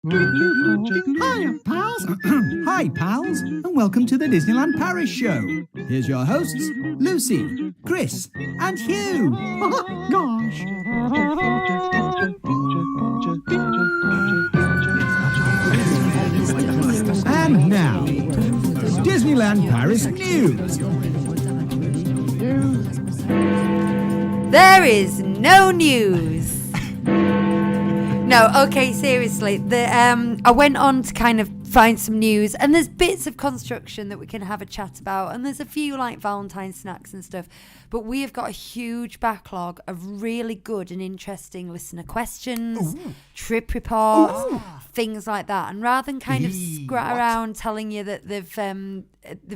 Hiya, pals. Hi, pals, and welcome to the Disneyland Paris Show. Here's your hosts, Lucy, Chris, and Hugh. Gosh. And now, Disneyland Paris news. There is no news. No, okay, seriously. I went on to kind of find some news, and there's bits of construction that we can have a chat about, and there's a few like Valentine's snacks and stuff, but we have got a huge backlog of really good and interesting listener questions, trip reports, things like that. And rather than kind of scrat around telling you that they've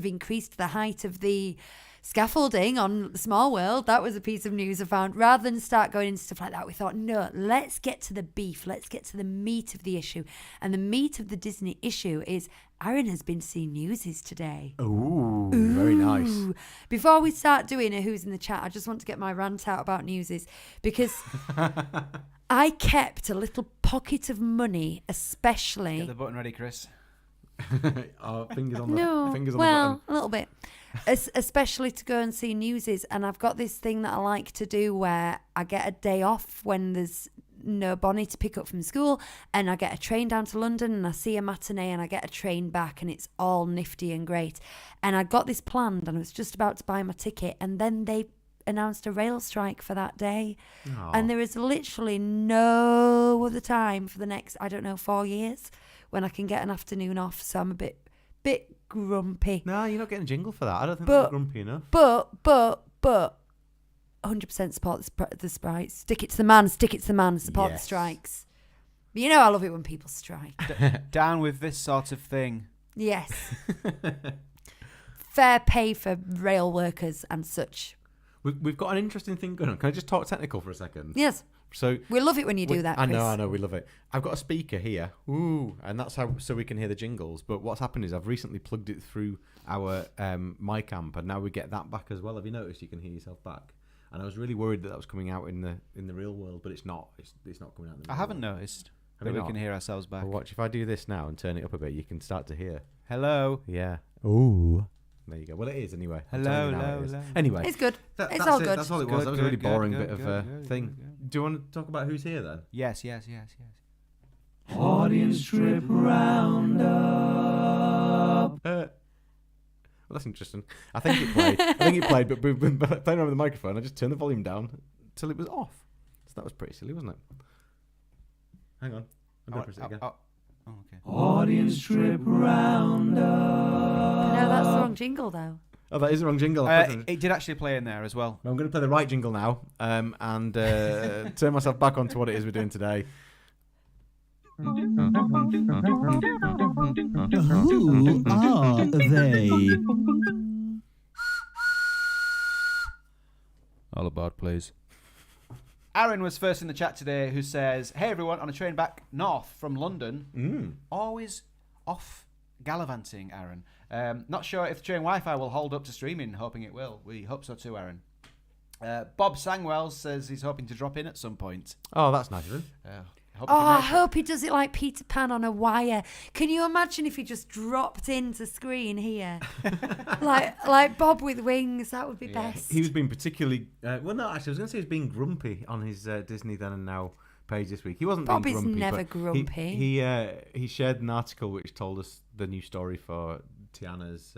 increased the height of the scaffolding on Small World, that was a piece of news I found. Rather than start going into stuff like that, we thought, no, let's get to the beef. Let's get to the meat of the issue. And the meat of the Disney issue is Aaron has been seeing newsies today. Ooh, very nice. Before we start doing a Who's in the Chat, I just want to get my rant out about newsies, because I kept a little pocket of money, especially... Get the button ready, Chris. Fingers on the button. A little bit. Especially to go and see newsies, and I've got this thing that I like to do where I get a day off when there's no Bonnie to pick up from school, and I get a train down to London and I see a matinee and I get a train back, and it's all nifty and great. And I got this planned and I was just about to buy my ticket, and then they announced a rail strike for that day. Aww. And there is literally no other time for the next, 4 years when I can get an afternoon off, so I'm a bit grumpy. No, you're not getting a jingle for that. I don't think that's grumpy enough. But 100% support the strikes. Stick it to the man, support the strikes. But you know I love it when people strike. Down with this sort of thing. Yes. Fair pay for rail workers and such. We've got an interesting thing going on. Can I just talk technical for a second? Yes. So we love it when you do that, Chris. I know, we love it. I've got a speaker here, and that's how so we can hear the jingles. But what's happened is I've recently plugged it through our mic amp, and now we get that back as well. Have you noticed you can hear yourself back? And I was really worried that was coming out in the real world, but it's not. It's not coming out in the real I haven't world. noticed that we can hear ourselves back. Well, watch, if I do this now and turn it up a bit, you can start to hear. Hello. Yeah. Ooh. There you go. Well, it is anyway. Hello. Anyway, it's good. It's all good. That's all it was. That was a really boring bit of thing. Do you want to talk about who's here then? Yes. Audience trip roundup. Well, that's interesting. I think it played. But we've been playing around with the microphone. I just turned the volume down till it was off. So that was pretty silly, wasn't it? Hang on. I'm going to press it again. Oh, okay. Audience trip roundup. No, that's the wrong jingle, though. Oh, that is the wrong jingle. It did actually play in there as well. I'm going to play the right jingle now and turn myself back onto what it is we're doing today. Who are they? All about, please. Aaron was first in the chat today, who says, "Hey everyone, on a train back north from London. Always off gallivanting, Aaron. Not sure if the train Wi-Fi will hold up to streaming, hoping it will. We hope so too, Aaron." Bob Sangwell says he's hoping to drop in at some point. Oh, that's nice of him. I hope he does it like Peter Pan on a wire. Can you imagine if he just dropped into screen here? like Bob with wings, that would be best. He was being particularly... well, no, actually, I was going to say he was being grumpy on his Disney Then and Now page this week. He wasn't Bob being grumpy. Bob is never grumpy. He shared an article which told us the new story for Tiana's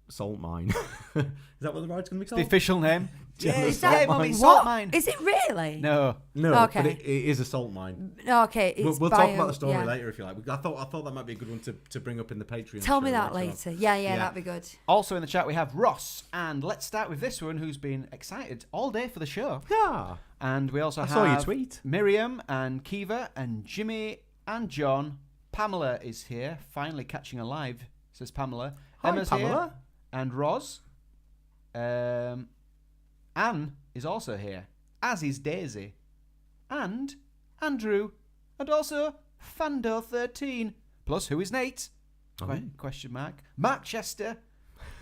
salt mine. Is that what the ride's going to be called? The official name? Yeah, is that Mummy, what? salt mine. Is it really? No, okay. But it is a salt mine. Okay, we'll talk about the story later if you like. I thought that might be a good one to bring up in the Patreon. Tell me that later. Yeah, that'd be good. Also in the chat we have Ross, and let's start with this one, who's been excited all day for the show. Yeah. And we also have saw your tweet. Miriam and Kiva and Jimmy and John. Pamela is here, finally catching a live, says Pamela. Hi, Emma's Pamela. here, and Roz. Anne is also here, as is Daisy, and Andrew, and also Fando13. Plus, who is Nate? Question mark. Mark Chester.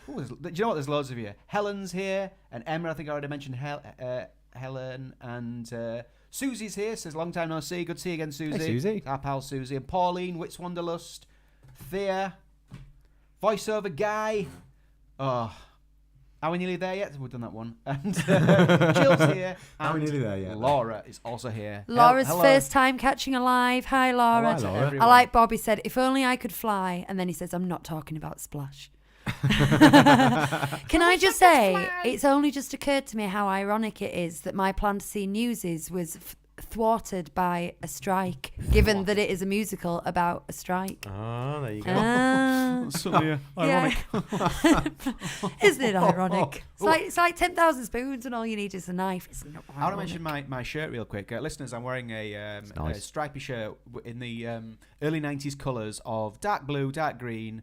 Ooh, do you know what? There's loads of you. Helen's here, and Emma. I think I already mentioned Helen, and Susie's here, says long time no see. Good to see you again, Susie. Hey, Susie. Our pal Susie. And Pauline, Wits Wanderlust, Thea, voiceover guy. Oh, are we nearly there yet? We've done that one. And Jill's here. Are we and nearly there yet? Laura is also here. Laura's Hello. first time catching a live. Hi, Laura. Hi, Laura. Everyone. I like Bobby said, if only I could fly. And then he says, I'm not talking about Splash. Can I just say, it's only just occurred to me how ironic it is that my plan to see Newsies was thwarted by a strike, given that it is a musical about a strike. Oh, there you go. Ironic. Isn't it ironic? It's like 10,000 spoons and all you need is a knife. It's not I want to mention my shirt real quick. Listeners, I'm wearing a stripy shirt in the early 90s colours of dark blue, dark green,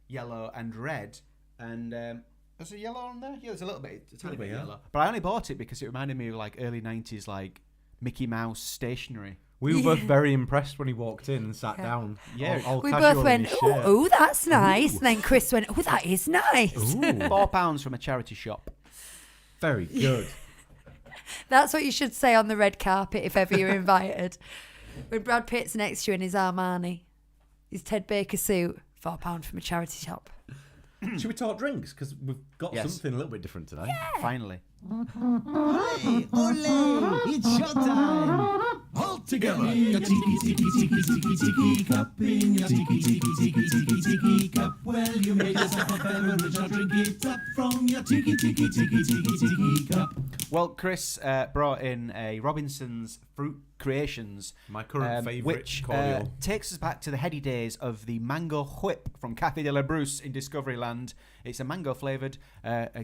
yellow and red. And there's a yellow on there? Yeah, there's a little bit. A tiny bit yellow. But I only bought it because it reminded me of like early 90s like Mickey Mouse stationery. We were both very impressed when he walked in and sat down. Yeah. all we casual both in went, his shirt. oh, that's nice. And then Chris went, oh, that is nice. £4 from a charity shop. Very good. That's what you should say on the red carpet if ever you're invited. When Brad Pitt's next to you in his Armani, his Ted Baker suit, £4 from a charity shop. Should we talk drinks? Because we've got Yes. something a little bit different today. Finally. Hey, ole, it's showtime. All together. Your tiki, tiki, tiki, tiki, tiki cup in your tiki, tiki, tiki, tiki, tiki cup. Well, you made yourself a beverage, I'll drink it up from your tiki, tiki, tiki, tiki, tiki cup. Well, Chris brought in a Robinson's Fruit Creations. My current favourite which cordial. takes us back to the heady days of the mango whip from Café de la Brousse in Discoveryland. It's a mango flavoured.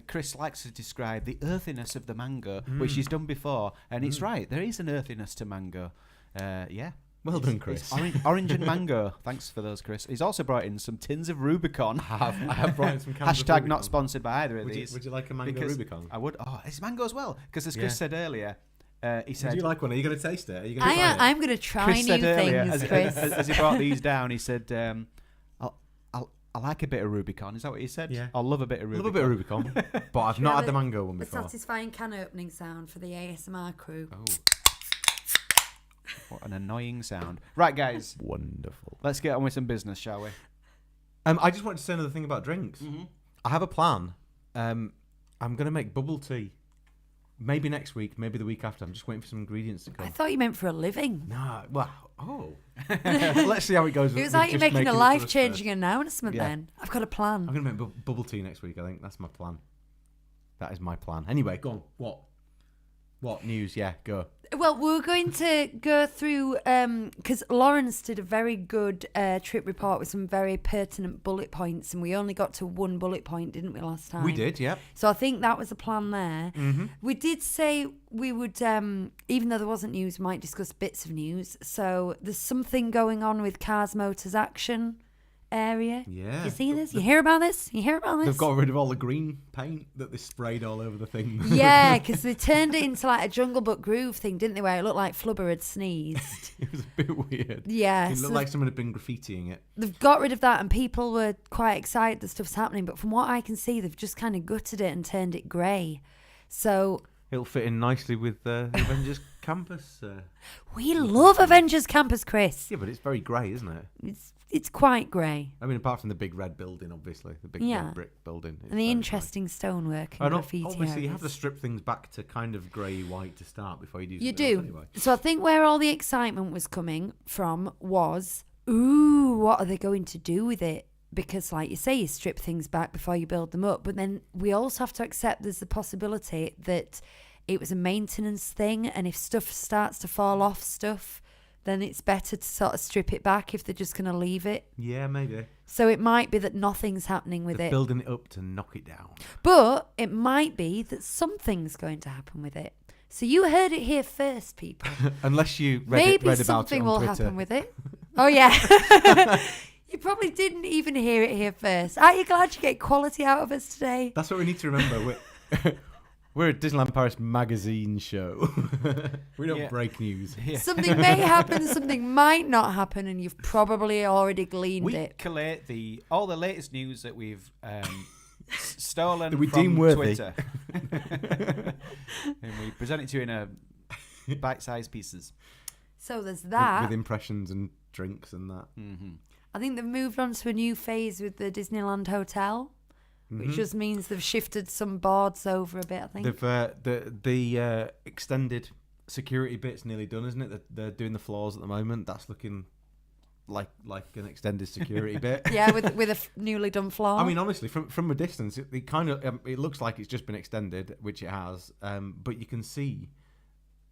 Chris likes to describe the earthiness of the mango, which he's done before. And it's right, there is an earthiness to mango. Yeah. Well done, Chris. It's orange and mango. Thanks for those, Chris. He's also brought in some tins of Rubicon. I have brought in some cans of Hashtag Rubicon. not sponsored by either of Would you, these. would you like a mango Because Rubicon? I would. Oh, it's mango as well. Because as Chris Yeah. said earlier, he said... Would you like one? Are you going to taste it? Are you going to try it? I'm going to try Chris new said earlier, things, as, Chris. as he brought these down, he said, I like a bit of Rubicon. Is that what he said? Yeah. I'll love a bit of I Rubicon. love a bit of Rubicon, but I've not had the mango one A before. satisfying can opening sound for the ASMR crew. Oh, What an annoying sound. Right, guys, wonderful. let's get on with some business, shall we? I just wanted to say another thing about drinks. I have a plan. I'm going to make bubble tea. Maybe next week, maybe the week after. I'm just waiting for some ingredients to I come. thought you meant for a living. Nah, well, let's see how it goes. It was with like you're just making a it for us life-changing first. announcement Yeah. then. I've got a plan. I'm going to make bubble tea next week, I think. That's my plan. That is my plan. Anyway, go on. What news? Yeah, go. Well, we're going to go through, because Lawrence did a very good trip report with some very pertinent bullet points, and we only got to one bullet point, didn't we, last time? We did, yep. So I think that was the plan there. Mm-hmm. We did say we would, even though there wasn't news, we might discuss bits of news. So there's something going on with Cars Motors Action area. Yeah. You see this? You hear about this? You hear about this? They've got rid of all the green paint that they sprayed all over the thing. Yeah, because they turned it into like a Jungle Book Groove thing, didn't they? Where it looked like Flubber had sneezed. It was a bit weird. Yeah. It so looked like someone had been graffitiing it. they've got rid of that, and people were quite excited that stuff's happening. But from what I can see, they've just kind of gutted it and turned it grey. So It'll fit in nicely with Avengers Campus. we love Avengers Campus, Chris. Yeah, but it's very grey, isn't it? It's quite grey. I mean, apart from the big red building, obviously. The big Yeah. red brick building. It's And the very interesting stonework and grey. graffiti Obviously, you have areas. to strip things back to kind of grey-white to start before you do You something else do. anyway. So I think where all the excitement was coming from was, ooh, what are they going to do with it? Because like you say, you strip things back before you build them up. But then we also have to accept there's the possibility that it was a maintenance thing. And if stuff starts to fall off stuff, then it's better to sort of strip it back if they're just going to leave it. Yeah, maybe. So it might be that nothing's happening with They're it. building it up to knock it down. But it might be that something's going to happen with it. So you heard it here first, people. Unless you Maybe read about it something on will Twitter. happen with it. Oh, yeah. You probably didn't even hear it here first. Aren't you glad you get quality out of us today? That's what we need to remember. We're a Disneyland Paris magazine show. We don't break news. Yeah. Something may happen, something might not happen, and you've probably already gleaned We it. collate all the latest news that we've stolen That we from deem worthy. Twitter. And we present it to you in a bite-sized pieces. So there's with that. impressions and drinks and that. Mm-hmm. I think they've moved on to a new phase with the Disneyland Hotel, which just means they've shifted some boards over a bit, I think. The extended security bit's nearly done, isn't it? They're doing the floors at the moment. That's looking like an extended security bit. Yeah, with a newly done floor. I mean, honestly, from a distance, it kind of it looks like it's just been extended, which it has. But you can see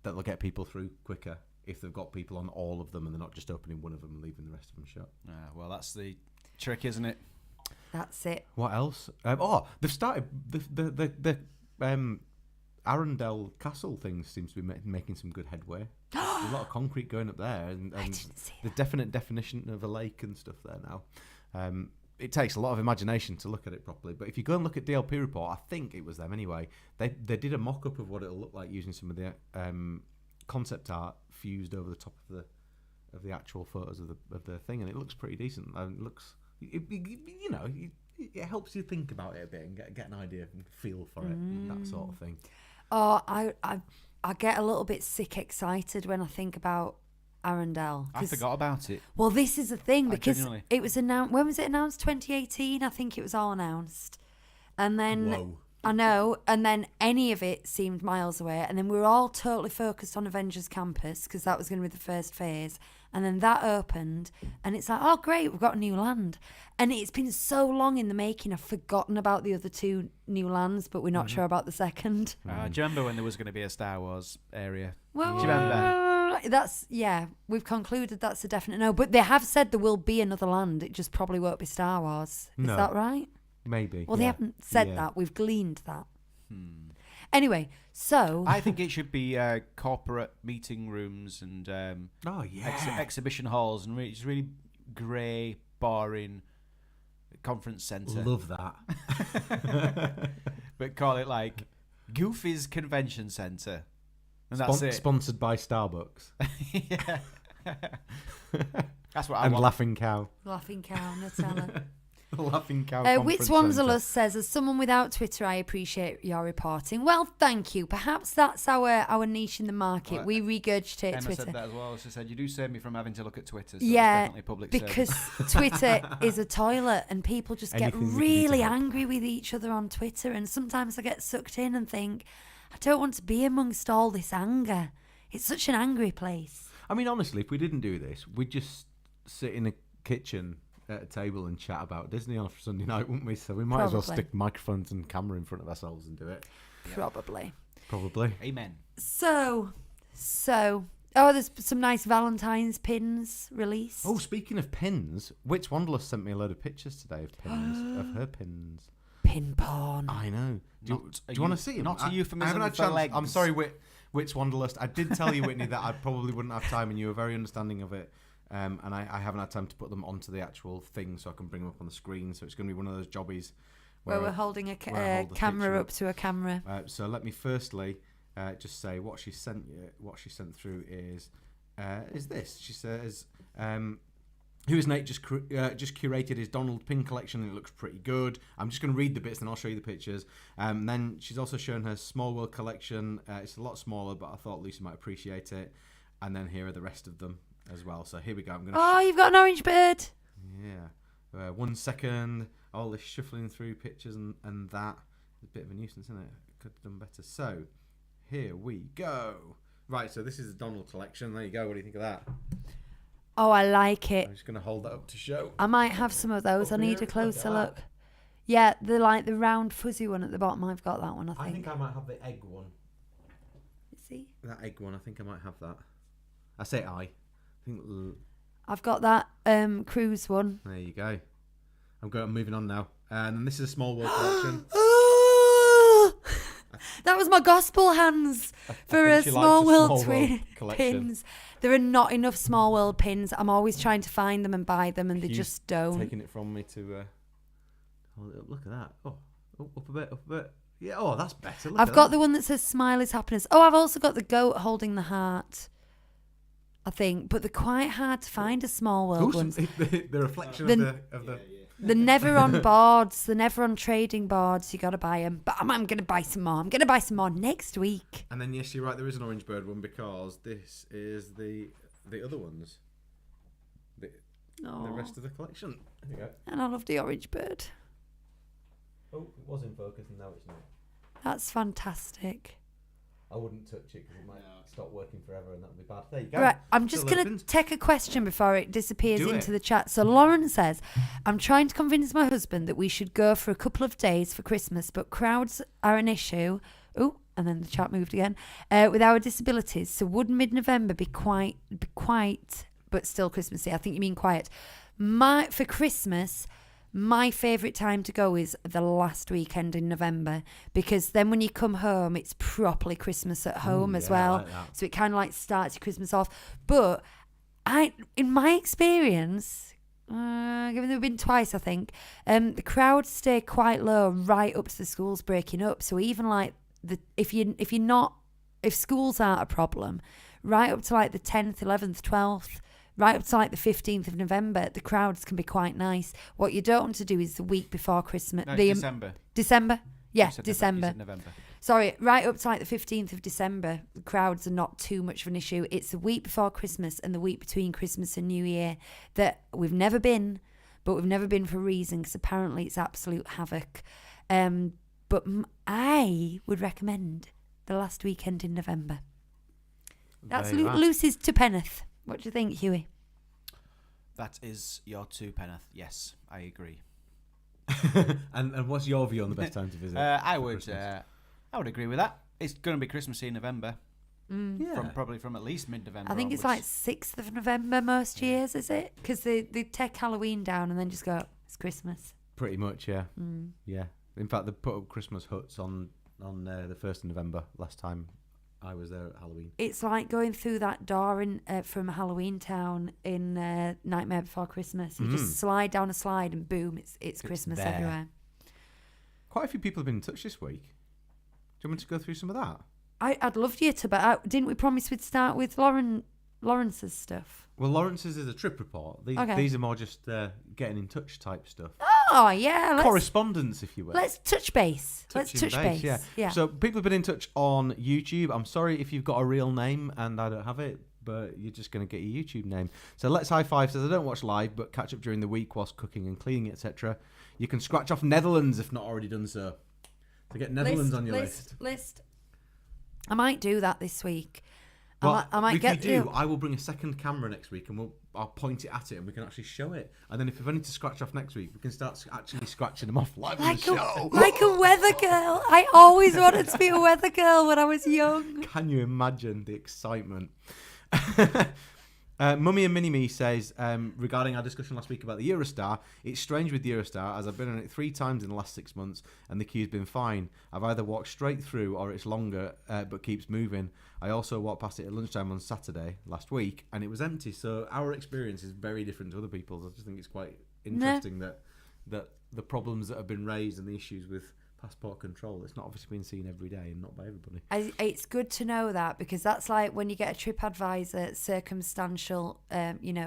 that they'll get people through quicker if they've got people on all of them and they're not just opening one of them and leaving the rest of them shut. Well, that's the trick, isn't it? That's it. What else? They've started the Arundel Castle thing seems to be making some good headway. There's a lot of concrete going up there, and didn't see the definite definition of a lake and stuff there now. It takes a lot of imagination to look at it properly, but if you go and look at DLP report, I think it was them anyway. They did a mock up of what it'll look like using some of the concept art fused over the top of the actual photos of the thing, and it looks pretty decent. And it looks, it helps you think about it a bit and get an idea and feel for it, and that sort of thing. Oh, I get a little bit sick excited when I think about Arundel. I forgot about it. Well, this is the thing, I because genuinely- it was announced. When was it announced? 2018, I think it was all announced. And then Whoa. I know, and then any of it seemed miles away. And then we were all totally focused on Avengers Campus because that was going to be the first phase. And then that opened, and it's like, oh great, we've got a new land. And it's been so long in the making, I've forgotten about the other two new lands, but we're not sure about the second. Do you remember when there was going to be a Star Wars area? Well, Do you remember? We've concluded that's a definite no. But they have said there will be another land. It just probably won't be Star Wars. Is No. that right? Maybe. Well, they yeah. haven't said Yeah. that. We've gleaned that. Anyway, so I think it should be corporate meeting rooms and Oh yeah. exhibition halls and just really grey, boring conference centre. Love that. But call it like Goofy's Convention Centre. And that's it. Sponsored by Starbucks Yeah. That's what I and want. Laughing Cow. Laughing Cow, Nutella. Laughing Cow. Wits Conference Centre. Wanzalus says, as someone without Twitter, I appreciate your reporting. Well, thank you. Perhaps that's our niche in the market. Well, we regurgitate Emma Twitter. said that as well. She said, you do save me from having to look at Twitter. So Yeah, it's definitely public because service. Twitter is a toilet and people just get Anything we can do to really help. angry with each other on Twitter, and sometimes I get sucked in and think, I don't want to be amongst all this anger. It's such an angry place. I mean, honestly, if we didn't do this, we'd just sit in a kitchen at a table and chat about Disney on a Sunday night, wouldn't we? So we might as well Probably. stick microphones and camera in front of ourselves and do it. Probably. Probably. Amen. So, there's some nice Valentine's pins released. Oh, speaking of pins, Wits Wanderlust sent me a load of pictures today of pins, of her pins. Pin porn. I know. Do Not you want to see them? not a I euphemism haven't had for chance. legs. I'm sorry, Wits Wanderlust. I did tell you, Whitney, that I probably wouldn't have time, and you were very understanding of it. And I haven't had time to put them onto the actual thing so I can bring them up on the screen. So it's going to be one of those jobbies Where we're holding a where I hold the camera picture up to a camera. So let me firstly just say what she sent you. What she sent through is this. She says, "Who is Nate just curated his Donald pin collection and it looks pretty good." I'm just going to read the bits, then I'll show you the pictures. Then she's also shown her Small World collection. It's a lot smaller, but I thought Lucy might appreciate it. And then here are the rest of them as well. So here we go. I'm going to. Oh, you've got an orange bird. Yeah. 1 second. All this shuffling through pictures and that. It's a bit of a nuisance, isn't it? Could have done better. So, here we go. Right, so this is the Donald collection. There you go. What do you think of that? Oh, I like it. I'm just going to hold that up to show. I might have some of those. I Over need here, a closer look at look. Yeah, the round fuzzy one at the bottom. I've got that one, I think. I might have the egg one. See? That egg one, I think I might have that. I say I think... I've got that cruise one. There you go. I'm moving on now. And then this is a Small World collection. That was my gospel hands for a think she Small likes a World Small World twin collection. pins. There are not enough Small World pins. I'm always trying to find them and buy them, and they Hugh's just don't. Taking it from me to hold it up. Look at that. Oh, up a bit, up a bit. Yeah. Oh, that's better. Look I've at got that. the one that says "Smile is happiness." Oh, I've also got the goat holding the heart. I think, but they're quite hard to find a Small World Oh, ones. the reflection The- of the They're never on boards. They're never on trading boards. You got to buy them. But I'm going to buy some more. I'm going to buy some more next week. And then, yes, you're right, there is an orange bird one because this is the other ones. The rest of the collection. There you go. And I love the orange bird. Oh, it was in focus and now it's not. That's fantastic. I wouldn't touch it because it might stop working forever and that would be bad. There you go. Right, I'm just Still going to opened. take a question before it disappears Do into it. the chat. So Lauren says, I'm trying to convince my husband that we should go for a couple of days for Christmas, but crowds are an issue. Oh, and then the chat moved again. With our disabilities, so would mid-November be quiet, but still Christmassy? I think you mean quiet. For Christmas, my favourite time to go is the last weekend in November, because then when you come home, it's properly Christmas at home as well. like that. So it kind of like starts your Christmas off. But in my experience, given they've been twice, I think, the crowds stay quite low right up to the schools breaking up. So even like if schools aren't a problem, right up to like the 10th, 11th, 12th, right up to like the 15th of November, the crowds can be quite nice. What you don't want to do is the week before Christmas. No, December. December? Yeah, You said December. November. Sorry, right up to like the 15th of December, the crowds are not too much of an issue. It's the week before Christmas and the week between Christmas and New Year that we've never been, but we've never been for a reason, because apparently it's absolute havoc. But I would recommend the last weekend in November. That's Very right. Lucy's to Peneth. What do you think, Huey? That is your 2 Peneth. Yes, I agree. and what's your view on the best time to visit? I for would Christmas? I would agree with that. It's going to be Christmassy in November. Yeah. Probably from at least mid-November. I think it's onwards. like 6th of November most years, is it? Because they take Halloween down and then just go, it's Christmas. Pretty much, yeah. Yeah. In fact, they put up Christmas huts on the 1st of November last time I was there at Halloween. It's like going through that door from Halloween Town in Nightmare Before Christmas. You just slide down a slide and boom, it's Christmas there. everywhere. Quite a few people have been in touch this week. Do you want me to go through some of that? I'd love you to, but didn't we promise we'd start with Lawrence's stuff? Well, Lawrence's is a trip report. These are more just getting in touch type stuff. Oh, yeah. Correspondence, if you will. Let's touch base. Let's Touching touch base. Yeah. So people have been in touch on YouTube. I'm sorry if you've got a real name and I don't have it, but you're just going to get your YouTube name. So Let's High Five says, I don't watch live, but catch up during the week whilst cooking and cleaning, etc. You can scratch off Netherlands if not already done so. To get Netherlands on your list. I might do that this week. Well, I might if get you do, to. I will bring a second camera next week and I'll point it at it and we can actually show it. And then if we've only to scratch off next week, we can start actually scratching them off live on the show. Like a weather girl. I always wanted to be a weather girl when I was young. Can you imagine the excitement? Mummy and Mini-Me says, regarding our discussion last week about the Eurostar, it's strange with Eurostar as I've been on it 3 times in the last 6 months and the queue's been fine. I've either walked straight through or it's longer but keeps moving. I also walked past it at lunchtime on Saturday last week and it was empty. So our experience is very different to other people's. I just think it's quite interesting that the problems that have been raised and the issues with passport control, it's not obviously being seen every day and not by everybody. It's good to know that, because that's like when you get a TripAdvisor circumstantial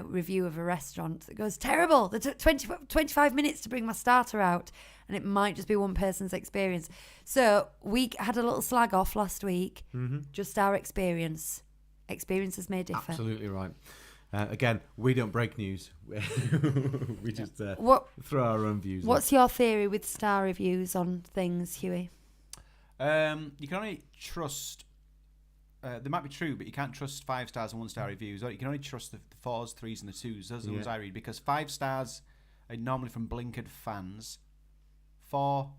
review of a restaurant that goes, terrible, they took 25 minutes to bring my starter out, and it might just be one person's experience. So we had a little slag off last week, just our experiences may differ. Absolutely right. Again, we don't break news. We just throw our own views. What's your theory with star reviews on things, Huey? You can only trust. They might be true, but you can't trust 5 stars and 1 star reviews. Or you can only trust the 4s, 3s, and the 2s. Those are the ones I read, because 5 stars are normally from blinkered fans. 4,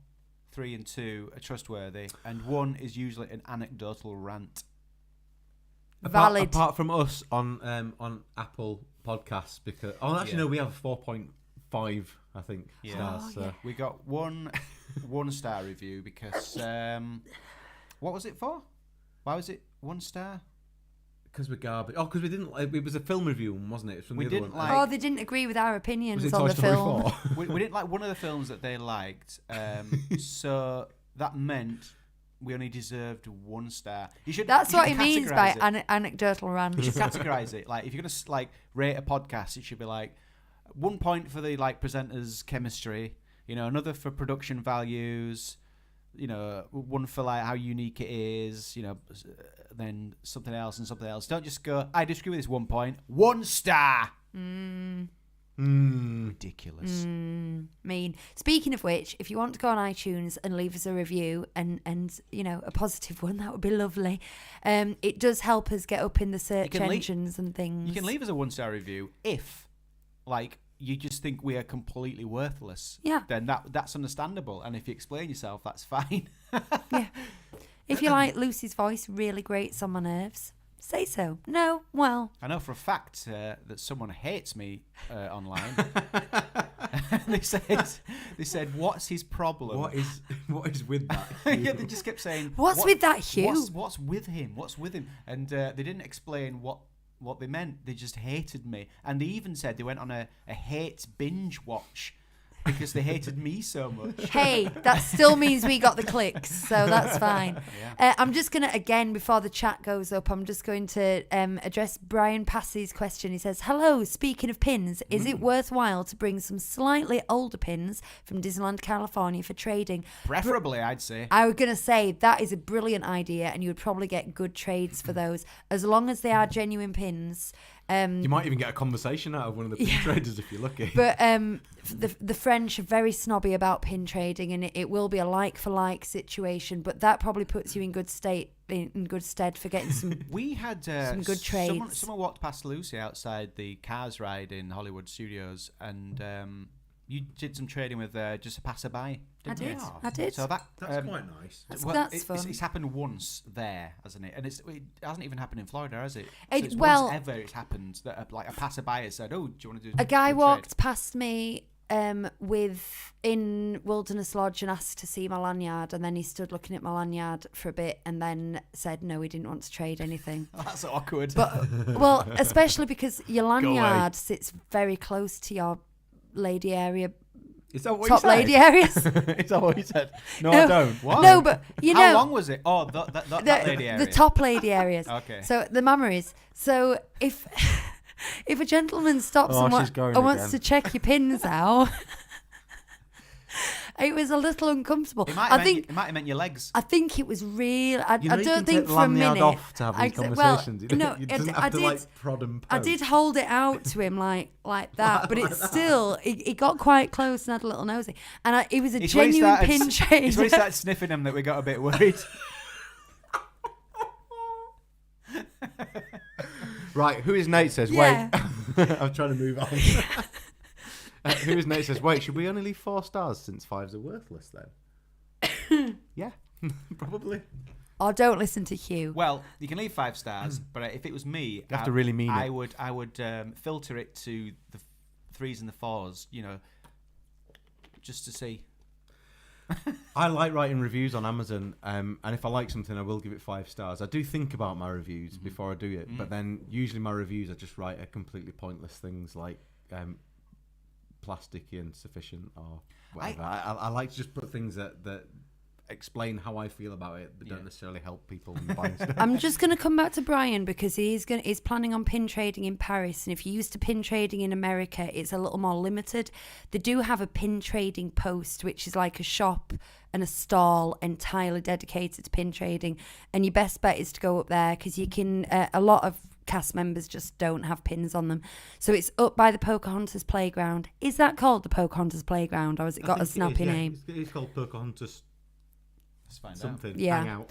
3, and 2 are trustworthy, and 1 is usually an anecdotal rant. Valid. Apart from us on Apple Podcasts, because no, we have 4.5, I think. Stars. So. We got one star review because what was it for? Why was it 1 star? Because we're garbage. Oh, because we didn't. It was a film review, wasn't it? It was from We the other didn't one. like- They didn't agree with our opinions Was it on Toy the Story film. 4? we didn't like one of the films that they liked, so that meant we only deserved 1 star. That's what he means by categorise it. anecdotal rant. You should categorize it. Like, if you're gonna rate a podcast, it should be like 1 point for the like presenters' chemistry. Another for production values. 1 for like how unique it is. Then something else and something else. Don't just go, I disagree with this 1 point. 1 star. Ridiculous. Mean. Speaking of which, if you want to go on iTunes and leave us a review and a positive one, that would be lovely. It does help us get up in the search engines and things. You can leave us a 1-star review if, like, you just think we are completely worthless. Yeah. Then that's understandable. And if you explain yourself, that's fine. Yeah. If you like Lucy's voice, really grates on my nerves, say so. No, well. I know for a fact that someone hates me online. They said, "What's his problem? What is with that? Yeah, they just kept saying, What's with that Hugh? What's with him? What's with him?" And they didn't explain what they meant. They just hated me, and they even said they went on a hate binge watch because they hated me so much. Hey, that still means we got the clicks, so that's fine. Yeah. I'm just going to, again, before the chat goes up, I'm just going to address Brian Passey's question. He says, hello, speaking of pins, is it worthwhile to bring some slightly older pins from Disneyland, California for trading? Preferably, I'd say. I was going to say, that is a brilliant idea, and you would probably get good trades for those, as long as they are genuine pins. You might even get a conversation out of one of the pin traders if you're lucky. But the French are very snobby about pin trading, and it will be a like-for-like situation. But that probably puts you in good stead for getting some. We had some good trades. Someone walked past Lucy outside the Cars ride in Hollywood Studios, and you did some trading with just a passerby. I did. So that's quite nice. That's fun. It's happened once there, hasn't it? And it hasn't even happened in Florida, has it? Once ever it's happened that like a passerby has said, "Oh, do you want to do?" A guy walked past me in Wilderness Lodge and asked to see my lanyard, and then he stood looking at my lanyard for a bit and then said no, he didn't want to trade anything. That's awkward. But especially because your lanyard sits very close to your lady area. Is that what top you said? lady areas? Is that what you said? No, I don't. What? No, but how long was it? Oh, that lady area. The top lady areas. Okay. So the mammaries. So if a gentleman stops and wants to check your pins out, it was a little uncomfortable. It might have meant your legs. I think it was real. I you don't think for a minute. Off to have these conversations. Prod and poke. I did hold it out to him like that, but it's still it got quite close and had a little nosy, and it was a genuine pin trade. It's when he started sniffing them that we got a bit worried. Right, who is Nate says, wait. I'm trying to move on. Who is Nate says, wait, should we only leave 4 stars since 5s are worthless then? Yeah, probably. Or don't listen to Hugh. Well, you can leave 5 stars, but if it was me, you have to really mean it. I would filter it to the 3s and the 4s, just to see. I like writing reviews on Amazon, and if I like something, I will give it 5 stars. I do think about my reviews before I do it, but then usually my reviews, I just write a completely pointless things like plasticky and sufficient or whatever. I like to just put things that explain how I feel about it, but don't necessarily help people in buying stuff. I'm just going to come back to Brian because he's planning on pin trading in Paris, and if you're used to pin trading in America, it's a little more limited. They do have a pin trading post, which is like a shop and a stall entirely dedicated to pin trading, and your best bet is to go up there because you can. A lot of cast members just don't have pins on them, so it's up by the Pocahontas Playground. Is that called the Pocahontas Playground, or has it got a snappy name? It's called Pocahontas. Let's find something. Yeah. Hang out.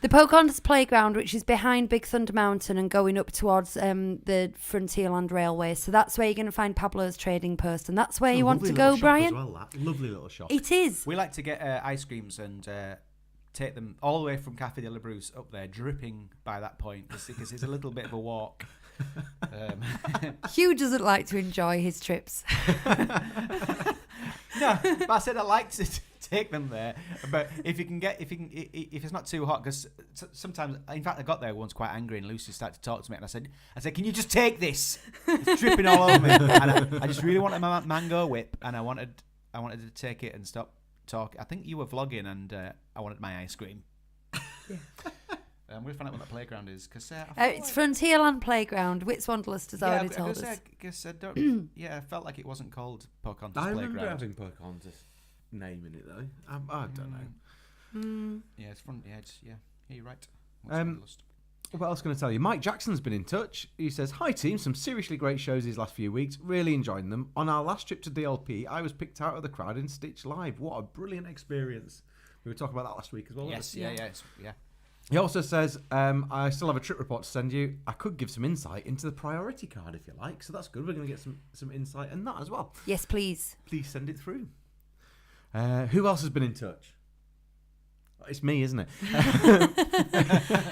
The Pocahontas Playground, which is behind Big Thunder Mountain and going up towards the Frontierland Railway. So that's where you're going to find Pablo's trading post, and that's where you want to go, Brian. Lovely little shop. It is. We like to get ice creams and take them all the way from Café de la Bruce up there, dripping by that point, because it's a little bit of a walk. Hugh doesn't like to enjoy his trips. No, but I said I like to take them there. But if it's not too hot, because sometimes, in fact, I got there once quite angry, and Lucy started to talk to me, and I said, "Can you just take this? It's dripping all over me." And I just really wanted my mango whip, and I wanted to take it and stop talking. I think you were vlogging, and I wanted my ice cream. We're going to find out what that playground is. Cause, It's Frontierland Playground. Wits Wanderlust has already told us. I guess I don't. I felt like it wasn't called Pocahontas I Playground. remember having Pocahontas naming it though. I don't know. Yeah, it's front. Yeah, you're right. Wits Um, Wanderlust. What else can I tell you? Mike Jackson's been in touch. He says, "Hi team, some seriously great shows these last few weeks. Really enjoying them. On our last trip to DLP, I was picked out of the crowd in Stitch Live. What a brilliant experience." We were talking about that last week as well. Yes, wasn't it? yeah. He also says, "I still have a trip report to send you. I could give some insight into the priority card if you like. So that's good. We're going to get some insight in that as well. Yes, please. Please send it through." Who else has been in touch? It's me, isn't it?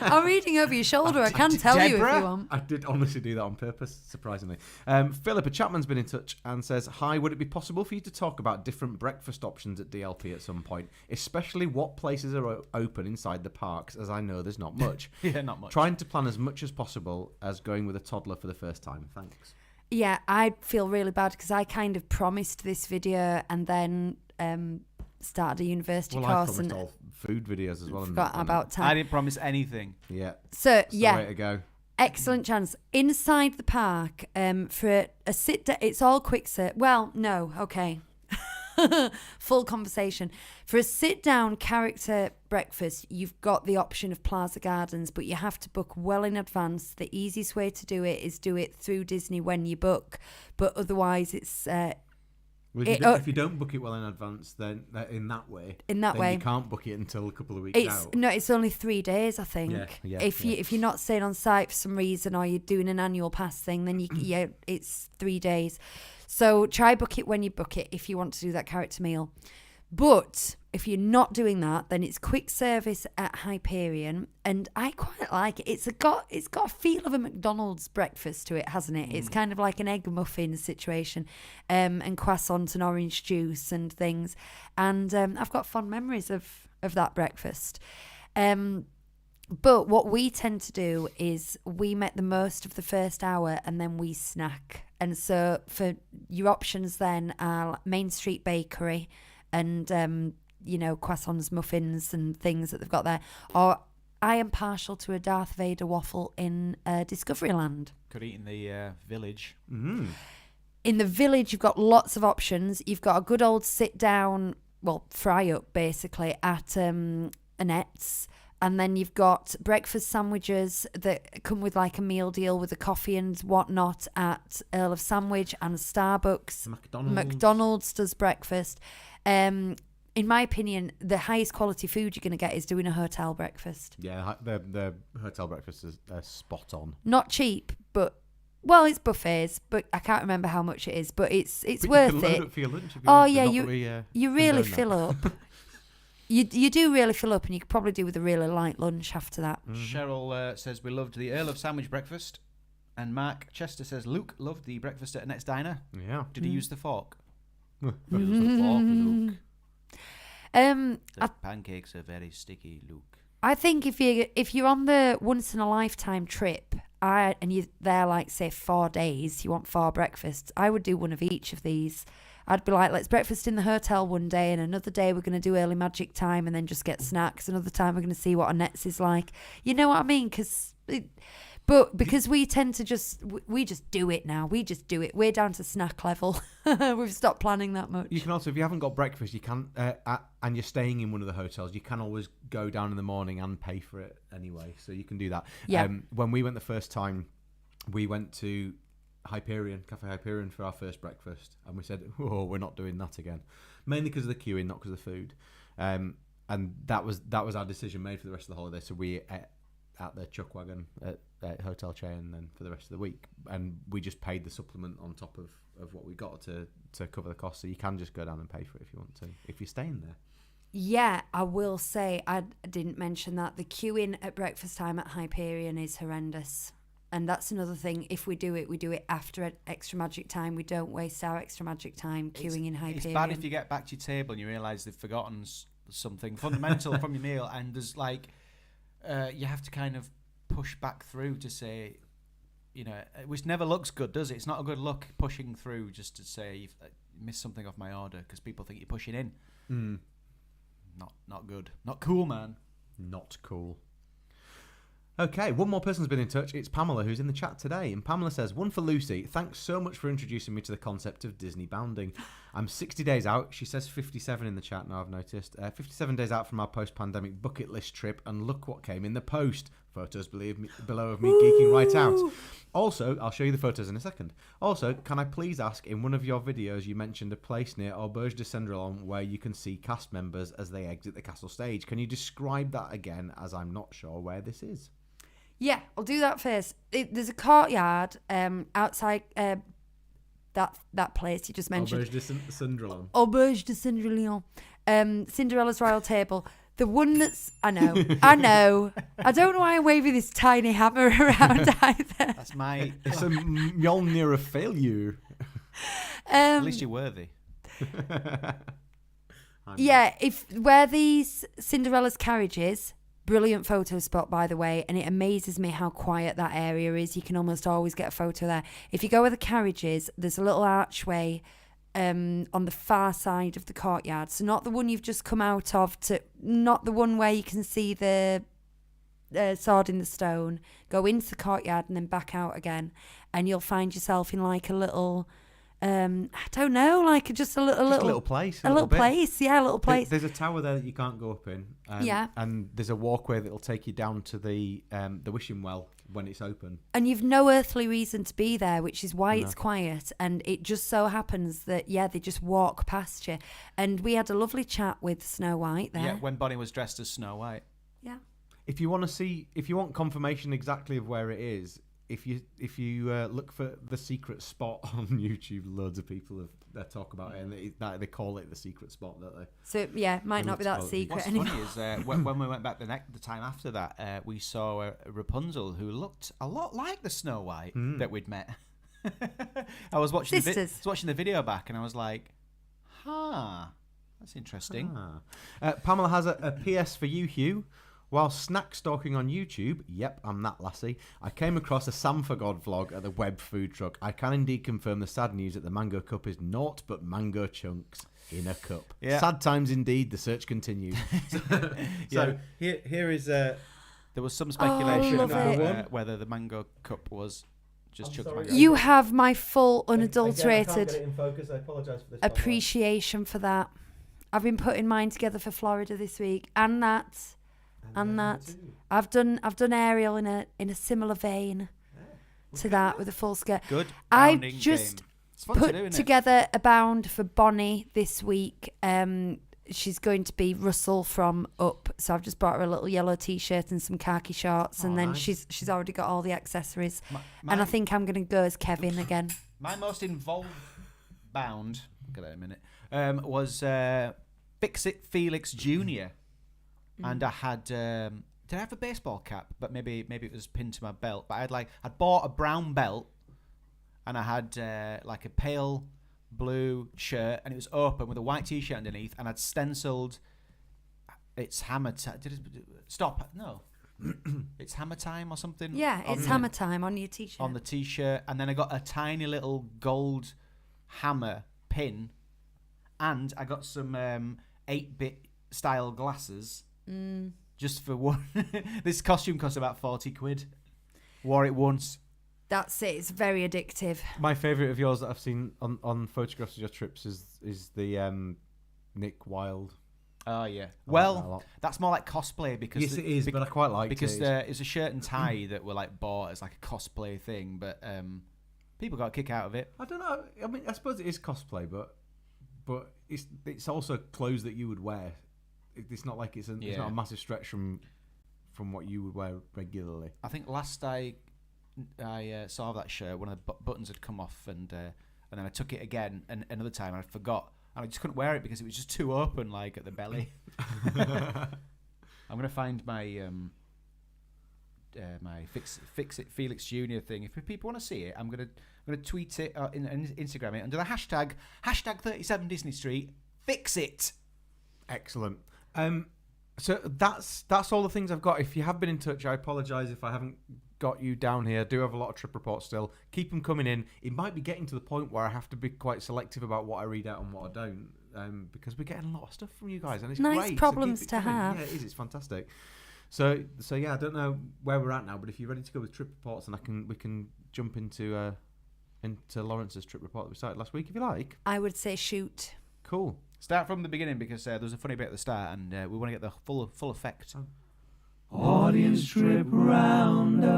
I'm reading over your shoulder. I can tell you if Deborah? you want. I did honestly do that on purpose, surprisingly. Philippa Chapman's been in touch and says, "Hi, would it be possible for you to talk about different breakfast options at DLP at some point, especially what places are open inside the parks, as I know there's not much. Yeah, not much. Trying to plan as much as possible as going with a toddler for the first time. Thanks." Yeah, I feel really bad because I kind of promised this video and then started a university Well, I course promised and all food videos as well. and forgot not done about I time. didn't promise anything. it. Yeah. So, It's the yeah. way to go. Excellent chance inside the park for a sit down. It's all quick sit. Well, no, okay. Full conversation for a sit down character breakfast. You've got the option of Plaza Gardens, but you have to book well in advance. The easiest way to do it is do it through Disney when you book, but otherwise it's Well, if you don't book it well in advance, then in that way, In that then way. you can't book it until a couple of weeks out. it's only 3 days, I think. If you're not staying on site for some reason or you're doing an annual pass thing, then it's 3 days. So try book it when you book it if you want to do that character meal. But if you're not doing that, then it's quick service at Hyperion, and I quite like it. It's got a feel of a McDonald's breakfast to it, hasn't it? It's kind of like an egg muffin situation, and croissants and orange juice and things. And I've got fond memories of that breakfast. But what we tend to do is we make the most of the first hour and then we snack. And so for your options then are Main Street Bakery and, croissants, muffins and things that they've got there. Or I am partial to a Darth Vader waffle in Discoveryland. Could eat in the village. Mm. In the village, you've got lots of options. You've got a good old sit-down, fry-up basically at Annette's. And then you've got breakfast sandwiches that come with like a meal deal with a coffee and whatnot at Earl of Sandwich and Starbucks. McDonald's does breakfast. In my opinion, the highest quality food you're going to get is doing a hotel breakfast. Yeah, the hotel breakfast is spot on. Not cheap, but it's buffets. But I can't remember how much it is. But it's But worth you can load it. up for your lunch if you Oh want to. yeah, Not that we, you really condone that. fill up. You do really fill up, and you could probably do with a really light lunch after that. Cheryl says we loved the Earl of Sandwich breakfast, and Mark Chester says Luke loved the breakfast at Annette's Diner. Yeah. Did he use the fork? Use the fork, Luke. The pancakes are very sticky, Luke. I think if you're on the once in a lifetime trip, and you're there like say 4 days, you want 4 breakfasts, I would do one of each of these. I'd be like, let's breakfast in the hotel one day, and another day we're going to do early magic time and then just get snacks. Another time we're going to see what Annette's is like. You know what I mean? Because we tend to we just do it now. We just do it. We're down to snack level. We've stopped planning that much. You can also, if you haven't got breakfast, you can, and you're staying in one of the hotels, you can always go down in the morning and pay for it anyway. So you can do that. Yeah. When we went the first time, we went to Cafe Hyperion for our first breakfast, and we said, we're not doing that again, mainly because of the queuing, not because of the food. And that was our decision made for the rest of the holiday. So we ate at the Chuck Wagon at Hotel Chain then for the rest of the week, and we just paid the supplement on top of what we got to cover the cost. So you can just go down and pay for it if you want to, if you're staying there. Yeah, I will say, I didn't mention that the queuing at breakfast time at Hyperion is horrendous. And that's another thing. If we do it after extra magic time. We don't waste our extra magic time queuing in Hyperion. It's bad if you get back to your table and you realise they've forgotten something fundamental from your meal, and there's you have to kind of push back through to say, which never looks good, does it? It's not a good look pushing through just to say you've missed something off my order because people think you're pushing in. Not good. Not cool, man. Not cool. Okay, one more person's been in touch. It's Pamela, who's in the chat today. And Pamela says, one for Lucy. Thanks so much for introducing me to the concept of Disney bounding. I'm 60 days out. She says 57 in the chat now, I've noticed. 57 days out from our post-pandemic bucket list trip. And look what came in the post. Photos below of me geeking right out. Also, I'll show you the photos in a second. Also, can I please ask, in one of your videos, you mentioned a place near Auberge de Cendrillon where you can see cast members as they exit the castle stage. Can you describe that again, as I'm not sure where this is? Yeah, I'll do that first. There's a courtyard outside that place you just mentioned. Auberge de Cendrillon. Auberge de Cendrillon. Cinderella's Royal Table. The one that's... I know. I don't know why I'm waving this tiny hammer around either. That's my... It's a Mjolnir of failure. At least you're worthy. Yeah, where these Cinderella's carriage is... Brilliant photo spot, by the way, and it amazes me how quiet that area is. You can almost always get a photo there. If you go where the carriage is, there's a little archway on the far side of the courtyard. So not the one you've just come out of, not the one where you can see the sword in the stone. Go into the courtyard and then back out again, and you'll find yourself in like a little... I don't know, like just a little place. A little place. There's a tower there that you can't go up in. Yeah. And there's a walkway that'll take you down to the wishing well when it's open. And you've no earthly reason to be there, which is why it's quiet. And it just so happens that, they just walk past you. And we had a lovely chat with Snow White there. Yeah, when Bonnie was dressed as Snow White. Yeah. If you want confirmation exactly of where it is, if you look for the secret spot on YouTube, loads of people talk about it, and they call it the secret spot, don't they? So might not be that secret What's anymore. funny is when we went back the time after that, we saw a Rapunzel who looked a lot like the Snow White that we'd met. I was watching the video back, and I was like, that's interesting. Pamela has a PS for you, Hugh. While snack stalking on YouTube, yep, I'm that lassie, I came across a Sam for God vlog at the Web food truck. I can indeed confirm the sad news that the mango cup is naught but mango chunks in a cup. Yeah. Sad times indeed, the search continues. So here is... there was some speculation love about whether the mango cup was just chunks of mango. You have my full unadulterated I can't get it in focus. I apologise for this. appreciation for that. I've been putting mine together for Florida this week, and that... And that I've done Ariel in a similar vein to that with a full skirt. Good. I've just put together a bound for Bonnie this week. She's going to be Russell from Up, so I've just bought her a little yellow t-shirt and some khaki shorts, and then nice. she's already got all the accessories. And I think I'm going to go as Kevin again. My most involved bound, look at that in a minute, was Fix It Felix Jr. And I had, did I have a baseball cap? But maybe it was pinned to my belt. But I'd bought a brown belt, and I had like a pale blue shirt, and it was open with a white t-shirt underneath, and I'd stenciled, it's hammer time. It's hammer time or something. Yeah, it's hammer time on your t-shirt. On the t-shirt, and then I got a tiny little gold hammer pin, and I got some 8-bit style glasses. Just for one. This costume cost about 40 quid. Wore it once. That's it. It's very addictive. My favourite of yours that I've seen on photographs of your trips is the Nick Wilde. Oh yeah. Well, that's more like cosplay because yes, it is. But I quite like it because it's a shirt and tie that were like bought as like a cosplay thing, but people got a kick out of it. I don't know. I mean, I suppose it is cosplay, but it's also clothes that you would wear. It's not like it's not a massive stretch from what you would wear regularly. I think last I saw that shirt, one of the buttons had come off, and then I took it again, and another time and I forgot, and I just couldn't wear it because it was just too open, like at the belly. I'm gonna find my my Fix It Felix Jr. thing. If people want to see it, I'm gonna tweet it in Instagram it under the hashtag 37 Disney Street Fix It. Excellent. So that's all the things I've got. If you have been in touch, I apologise if I haven't got you down here. I do have a lot of trip reports still. Keep them coming in. It might be getting to the point where I have to be quite selective about what I read out and what I don't, because we're getting a lot of stuff from you guys, and it's nice great. problems so to have. Yeah, it is. It's fantastic. So yeah, I don't know where we're at now, but if you're ready to go with trip reports, and we can jump into Lawrence's trip report that we started last week, if you like. I would say shoot. Cool. Start from the beginning because there was a funny bit at the start, and we want to get the full effect. Audience trip roundup.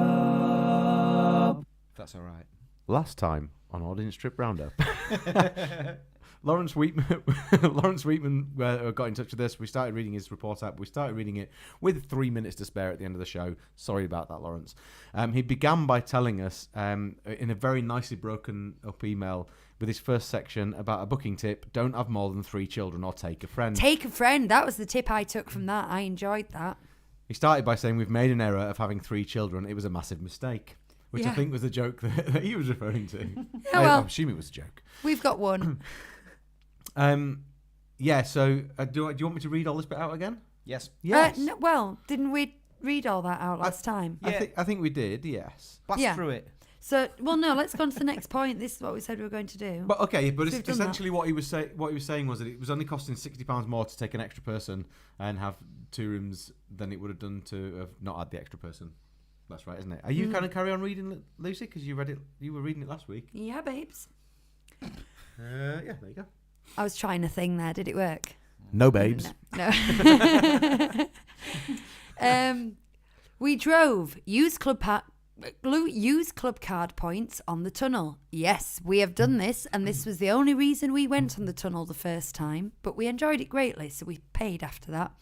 If that's all right. Last time on Audience Trip Roundup, Lawrence Wheatman got in touch with us. We started reading his report up. We started reading it with 3 minutes to spare at the end of the show. Sorry about that, Lawrence. He began by telling us in a very nicely broken up email with his first section about a booking tip: don't have more than 3 children or take a friend. Take a friend. That was the tip I took from that. I enjoyed that. He started by saying we've made an error of having 3 children. It was a massive mistake. Which I think was the joke that he was referring to. Yeah, well, I'm assuming it was a joke. We've got one. Yeah, so do you want me to read all this bit out again? Yes. Yes. No, well, didn't we read all that out last time? Yeah. I think we did, yes. Blast through it. So, well, no, let's go on to the next point. This is what we said we were going to do. But okay, but We've done essentially what he was saying was that it was only costing £60 more to take an extra person and have 2 rooms than it would have done to have not had the extra person. That's right, isn't it? Are you going to carry on reading, Lucy? Because you read it. You were reading it last week. Yeah, babes. Yeah, there you go. I was trying a thing there. Did it work? No, babes. No. We drove. Use club card points on the tunnel. Yes, we have done this, and this was the only reason we went on the tunnel the first time. But we enjoyed it greatly, so we paid after that.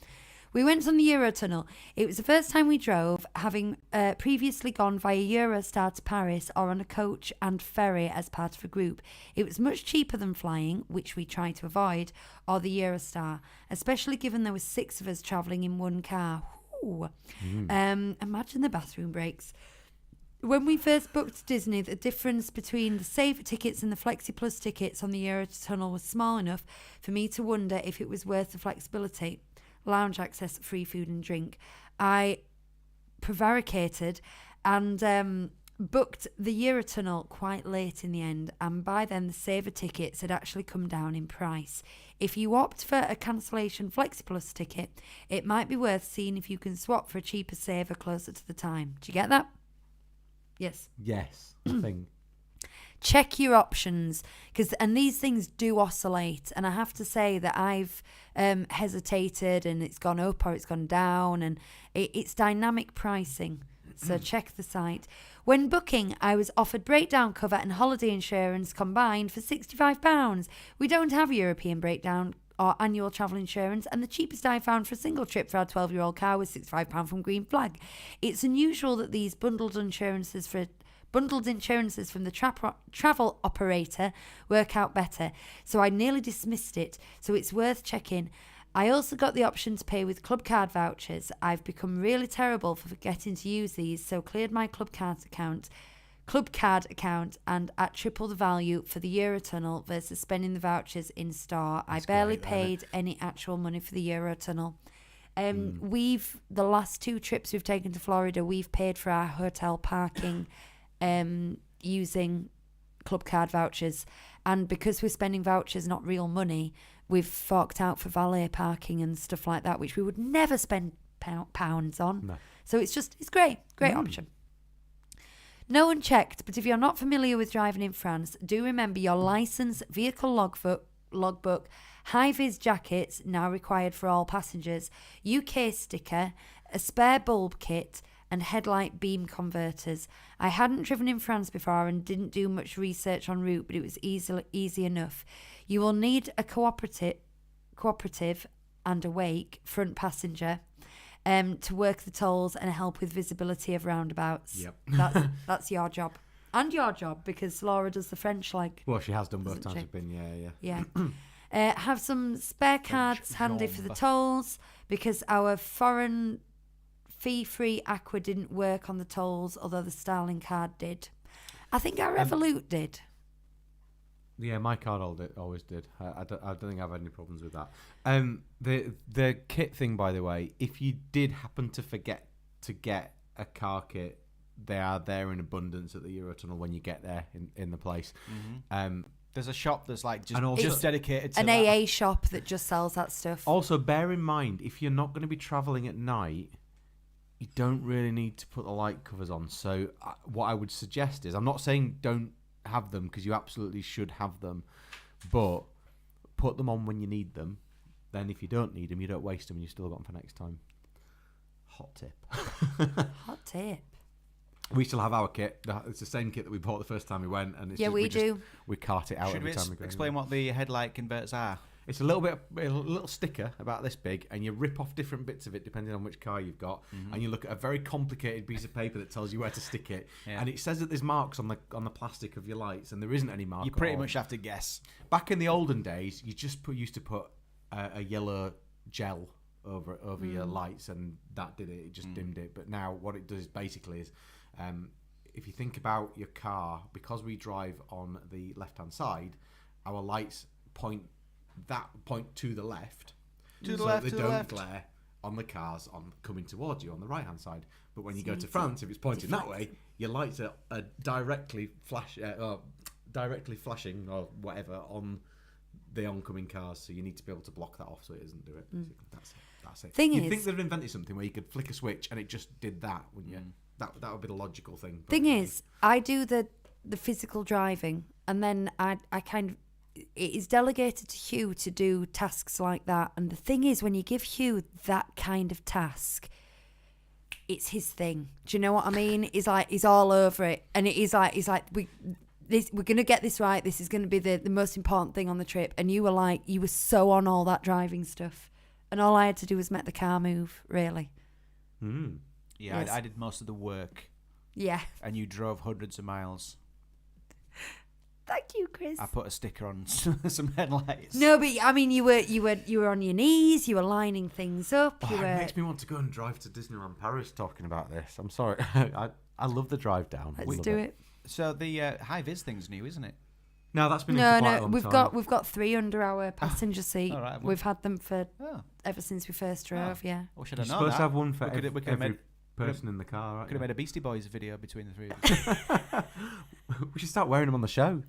We went on the Eurotunnel. It was the first time we drove, having previously gone via Eurostar to Paris or on a coach and ferry as part of a group. It was much cheaper than flying, which we tried to avoid, or the Eurostar, especially given there were 6 of us travelling in one car. Imagine the bathroom breaks. When we first booked Disney, the difference between the Saver tickets and the Flexi Plus tickets on the Eurotunnel was small enough for me to wonder if it was worth the flexibility. Lounge access, free food and drink. I prevaricated and booked the Eurotunnel quite late in the end, and by then the Saver tickets had actually come down in price. If you opt for a cancellation FlexiPlus ticket, it might be worth seeing if you can swap for a cheaper Saver closer to the time. Do you get that? Yes. Yes, I think. Check your options, and these things do oscillate, and I have to say that I've hesitated and it's gone up or it's gone down, and it's dynamic pricing, so check the site. When booking, I was offered breakdown cover and holiday insurance combined for £65. We don't have European breakdown or annual travel insurance, and the cheapest I found for a single trip for our 12-year-old car was £65 from Green Flag. It's unusual that these bundled insurances from the travel operator work out better, so I nearly dismissed it, so it's worth checking. I also got the option to pay with club card vouchers. I've become really terrible for forgetting to use these, so cleared my club card account and at triple the value for the Eurotunnel versus spending the vouchers in store. I barely paid any actual money for the Eurotunnel. The last 2 trips we've taken to Florida, we've paid for our hotel parking using club card vouchers, and because we're spending vouchers, not real money, we've forked out for valet parking and stuff like that, which we would never spend pounds on. No. So it's great option. No one checked, but if you're not familiar with driving in France, do remember your license, vehicle logbook, high-vis jackets, now required for all passengers, UK sticker, a spare bulb kit, and headlight beam converters. I hadn't driven in France before and didn't do much research en route, but it was easy enough. You will need a cooperative and awake front passenger to work the tolls and help with visibility of roundabouts. Yep. That's your job. And your job, because Laura does the French leg. Well, she has done both times she's been, yeah. Have some spare cards handy for the tolls, because our foreign fee-free Aqua didn't work on the tolls, although the Starling card did. I think our Revolut did. Yeah, my card always did. I don't think I've had any problems with that. The kit thing, by the way, if you did happen to forget to get a car kit, they are there in abundance at the Eurotunnel when you get there in the place. Mm-hmm. There's a shop that's like just dedicated to an that. AA shop that just sells that stuff. Also, bear in mind, if you're not going to be travelling at night, you don't really need to put the light covers on. So what I would suggest is, I'm not saying don't have them, because you absolutely should have them, but put them on when you need them. Then if you don't need them, you don't waste them and you still got them for next time. Hot tip. Hot tip. We still have our kit. It's the same kit that we bought the first time we went, and it's Yeah, we do. We cart it out Should every we time we go. explain what the headlight converters are? It's a little sticker about this big, and you rip off different bits of it depending on which car you've got, and you look at a very complicated piece of paper that tells you where to stick it, and it says that there's marks on the plastic of your lights, and there isn't any mark. You pretty much have to guess. Back in the olden days, you just used to put a yellow gel over your lights, and that did it. It just dimmed it. But now what it does basically is, if you think about your car, because we drive on the left-hand side, our lights point to the left, To the so left, they to the don't left. glare on the cars coming towards you on the right-hand side. But when you go to France, if it's pointing that way, your lights are directly flashing or whatever on the oncoming cars. So you need to be able to block that off so it doesn't do it. That's it. You'd think they'd invented something where you could flick a switch and it just did that, wouldn't you? That would be the logical thing. Thing is, I do the physical driving, and then I kind of, it is delegated to Hugh to do tasks like that. And the thing is, when you give Hugh that kind of task, it's his thing. Do you know what I mean? He's all over it, and he's like we're gonna get this right. This is gonna be the most important thing on the trip. And you were so on all that driving stuff, and all I had to do was make the car move. Really. Yeah, Yes. I did most of the work, Yeah. and you drove hundreds of miles. Thank you, Chris. I put a sticker on some headlights. No, but I mean, you were on your knees. You were lining things up. You It were. makes me want to go and drive to Disneyland Paris talking about this. I'm sorry. I love the drive down. Let's do it. So the high vis thing's new, isn't it? No, that's been in for quite a No, long we've time. we've got 3 under our passenger seat. all right, well- We've had them for Oh, ever since we first drove. Yeah. we should You're have known supposed that. to have one for We could have every made, person in the car, right? could have made a Beastie Boys video between the three of us. We should start wearing them on the show.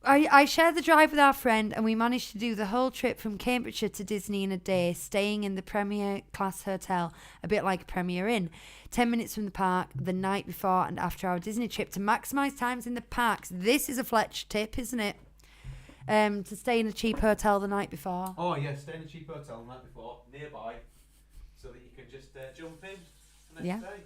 I shared the drive with our friend, and we managed to do the whole trip from Cambridgeshire to Disney in a day, staying in the Premier Class Hotel, a bit like a Premier Inn. 10 minutes from the park the night before and after our Disney trip to maximise times in the parks. This is a Fletch tip, isn't it? To stay in a cheap hotel the night before. Oh, yeah, stay in a cheap hotel the night before, nearby, so that you can just jump in the next day.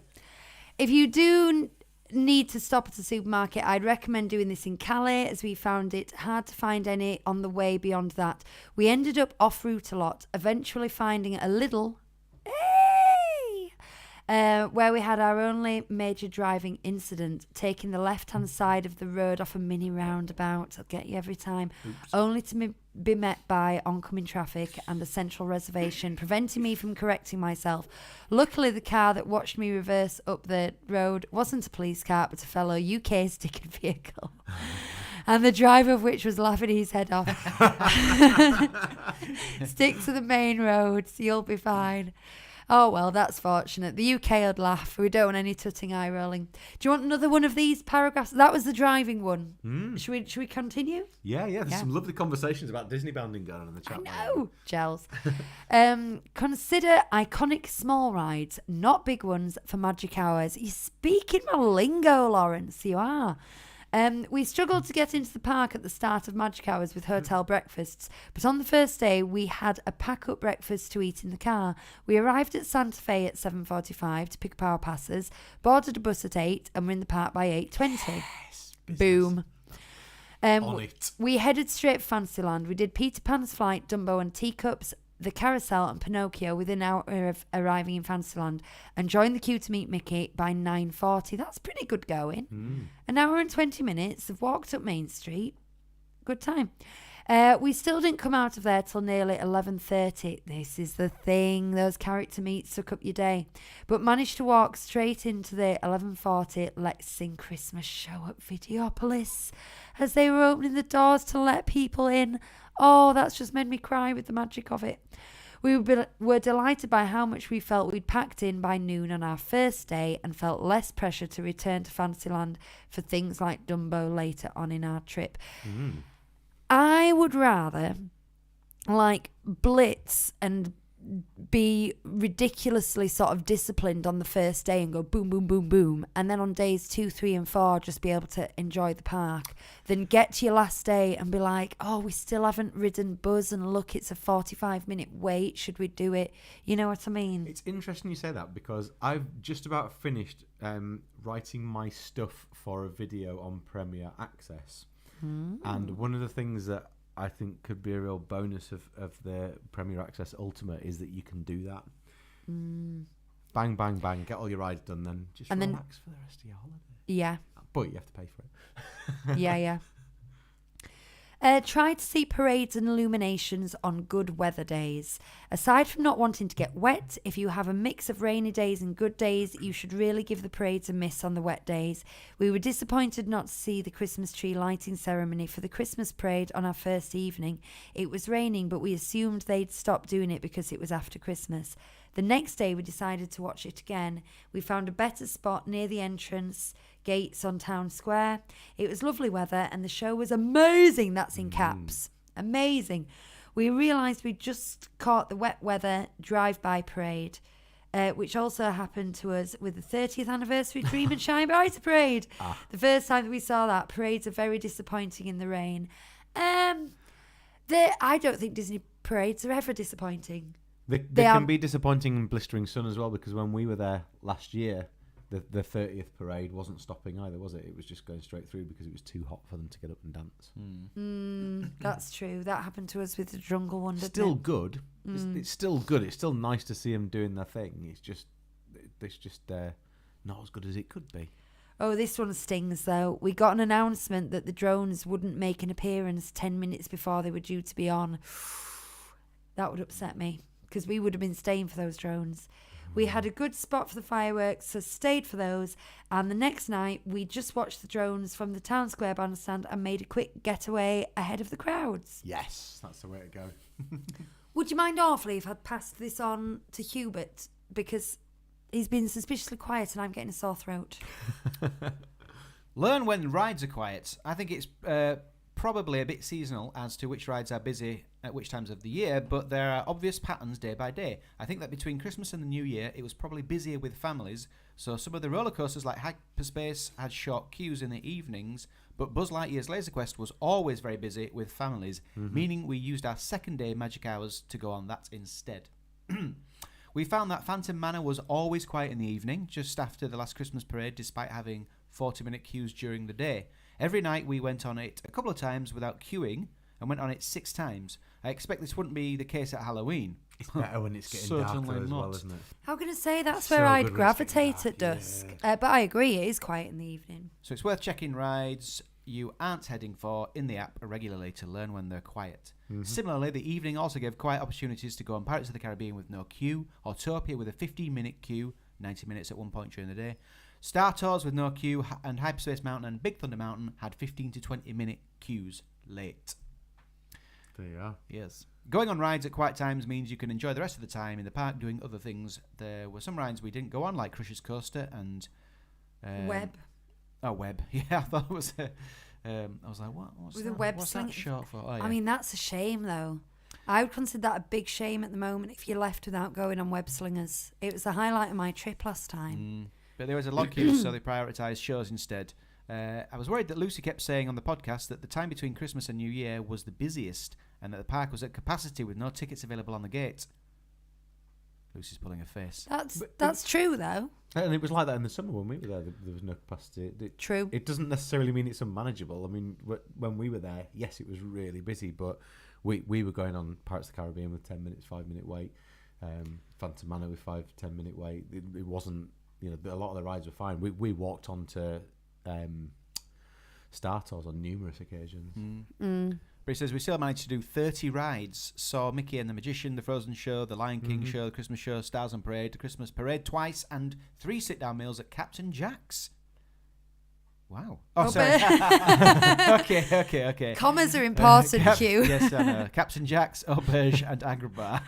If you do need to stop at a supermarket, I'd recommend doing this in Calais, as we found it hard to find any on the way beyond that. We ended up off route a lot, eventually finding a little where we had our only major driving incident, taking the left-hand side of the road off a mini roundabout. I'll get you every time. Only to be met by oncoming traffic and a central reservation, preventing me from correcting myself. Luckily, the car that watched me reverse up the road wasn't a police car, but a fellow UK stickered vehicle. And the driver of which was laughing his head off. Stick to the main roads, you'll be fine. Oh, well, that's fortunate. The UK would laugh. We don't want any tutting eye rolling. Do you want another one of these paragraphs? That was the driving one. Should we continue? Yeah, there's some lovely conversations about Disney banding going on in the chat. No, gels. Consider iconic small rides, not big ones, for magic hours. You're speaking my lingo, Lawrence. You are. We struggled to get into the park at the start of magic hours with hotel breakfasts, but on the first day we had a pack-up breakfast to eat in the car. We arrived at Santa Fe at 7:45 to pick up our passes, boarded a bus at 8 and were in the park by 8:20. Yes, Boom. On it. We headed straight for Fantasyland. We did Peter Pan's Flight, Dumbo and Teacups, the Carousel and Pinocchio within an hour of arriving in Fantasyland, and joined the queue to meet Mickey by 9:40. That's pretty good going. An hour and 20 minutes of walked up Main Street. Good time. We still didn't come out of there till nearly 11:30. This is the thing. Those character meets took up your day. But managed to walk straight into the 11:40 Let's Sing Christmas show at Videopolis as they were opening the doors to let people in. Oh, that's just made me cry with the magic of it. We were delighted by how much we felt we'd packed in by noon on our first day, and felt less pressure to return to Fantasyland for things like Dumbo later on in our trip. I would rather like blitz and be ridiculously sort of disciplined on the first day and go boom, boom, boom, boom, and then on days 2, 3, and 4 just be able to enjoy the park, then get to your last day and be like, oh, we still haven't ridden Buzz, and look, it's a 45-minute wait, should we do it? You know what I mean? It's interesting you say that, because I've just about finished writing my stuff for a video on Premier Access. And one of the things that I think could be a real bonus of the Premier Access Ultimate is that you can do that. Bang, bang, bang, get all your rides done, then just relax for the rest of your holiday. Yeah. But you have to pay for it. Yeah. Try to see parades and illuminations on good weather days. Aside from not wanting to get wet, if you have a mix of rainy days and good days, you should really give the parades a miss on the wet days. We were disappointed not to see the Christmas tree lighting ceremony for the Christmas parade on our first evening. It was raining, but we assumed they'd stop doing it because it was after Christmas. The next day we decided to watch it again. We found a better spot near the entrance gates on Town Square. It was lovely weather and the show was amazing. That's in caps. Amazing. We realised we just caught the wet weather drive-by parade, which also happened to us with the 30th anniversary Dream and Shine Brighter parade. The first time that we saw that, parades are very disappointing in the rain. I don't think Disney parades are ever disappointing. They can be disappointing in blistering sun as well, because when we were there last year, the 30th parade wasn't stopping either, was it? It was just going straight through because it was too hot for them to get up and dance. That's true. That happened to us with the Jungle one, didn't Still it? good. It's still good. It's still nice to see them doing their thing. It's just not as good as it could be. Oh, this one stings, though. We got an announcement that the drones wouldn't make an appearance 10 minutes before they were due to be on. That would upset me, because we would have been staying for those drones. We had a good spot for the fireworks, so stayed for those. And the next night, we just watched the drones from the Town Square bandstand and made a quick getaway ahead of the crowds. Yes, that's the way to go. Would you mind awfully if I'd passed this on to Hubert? Because he's been suspiciously quiet and I'm getting a sore throat. Learn when rides are quiet. I think it's probably a bit seasonal as to which rides are busy at which times of the year, but there are obvious patterns day by day. I think that between Christmas and the New Year, it was probably busier with families, so some of the roller coasters like Hyperspace had short queues in the evenings, but Buzz Lightyear's Laser Quest was always very busy with families, meaning we used our second day magic hours to go on that instead. We found that Phantom Manor was always quiet in the evening, just after the last Christmas parade, despite having 40-minute queues during the day. Every night we went on it a couple of times without queuing and went on it 6 times. I expect this wouldn't be the case at Halloween. It's better when it's getting darker as well, isn't it? I'm going to say that's It's where so I'd good when it's getting gravitate dark, at dusk. But I agree, it is quiet in the evening. So it's worth checking rides you aren't heading for in the app regularly to learn when they're quiet. Similarly, the evening also gave quiet opportunities to go on Pirates of the Caribbean with no queue, Autopia with a 15-minute queue, 90 minutes at one point during the day, Star Tours with no queue, and Hyperspace Mountain and Big Thunder Mountain had 15 to 20-minute queues late. There you are. Yes. Going on rides at quiet times means you can enjoy the rest of the time in the park doing other things. There were some rides we didn't go on, like Crush's Coaster and... Web. Oh, Web. Yeah, I thought it was... I was like, what's With that? a web What's sling- that short for? Oh, yeah. I mean, that's a shame, though. I would consider that a big shame at the moment if you're left without going on web slingers. It was the highlight of my trip last time. But there was a long queue, so they prioritised shows instead. I was worried that Lucy kept saying on the podcast that the time between Christmas and New Year was the busiest and that the park was at capacity with no tickets available on the gate. Lucy's pulling her face. That's true, though. And it was like that in the summer when we were there. There was no capacity. True. It doesn't necessarily mean it's unmanageable. I mean, when we were there, yes, it was really busy, but we were going on Pirates of the Caribbean with 10 minutes, 5-minute wait. Phantom Manor with 5-10 minute wait. It wasn't, a lot of the rides were fine. We walked on to Star Tours on numerous occasions. But he says we still managed to do 30 rides. Saw Mickey and the Magician, the Frozen Show, the Lion King show, the Christmas show, Stars on Parade, the Christmas parade twice, and 3 sit-down meals at Captain Jack's. Wow. Oh, sorry. Okay. Commas are important, Hugh. Yes, I know. Captain Jack's, Auberge, and Agrabah.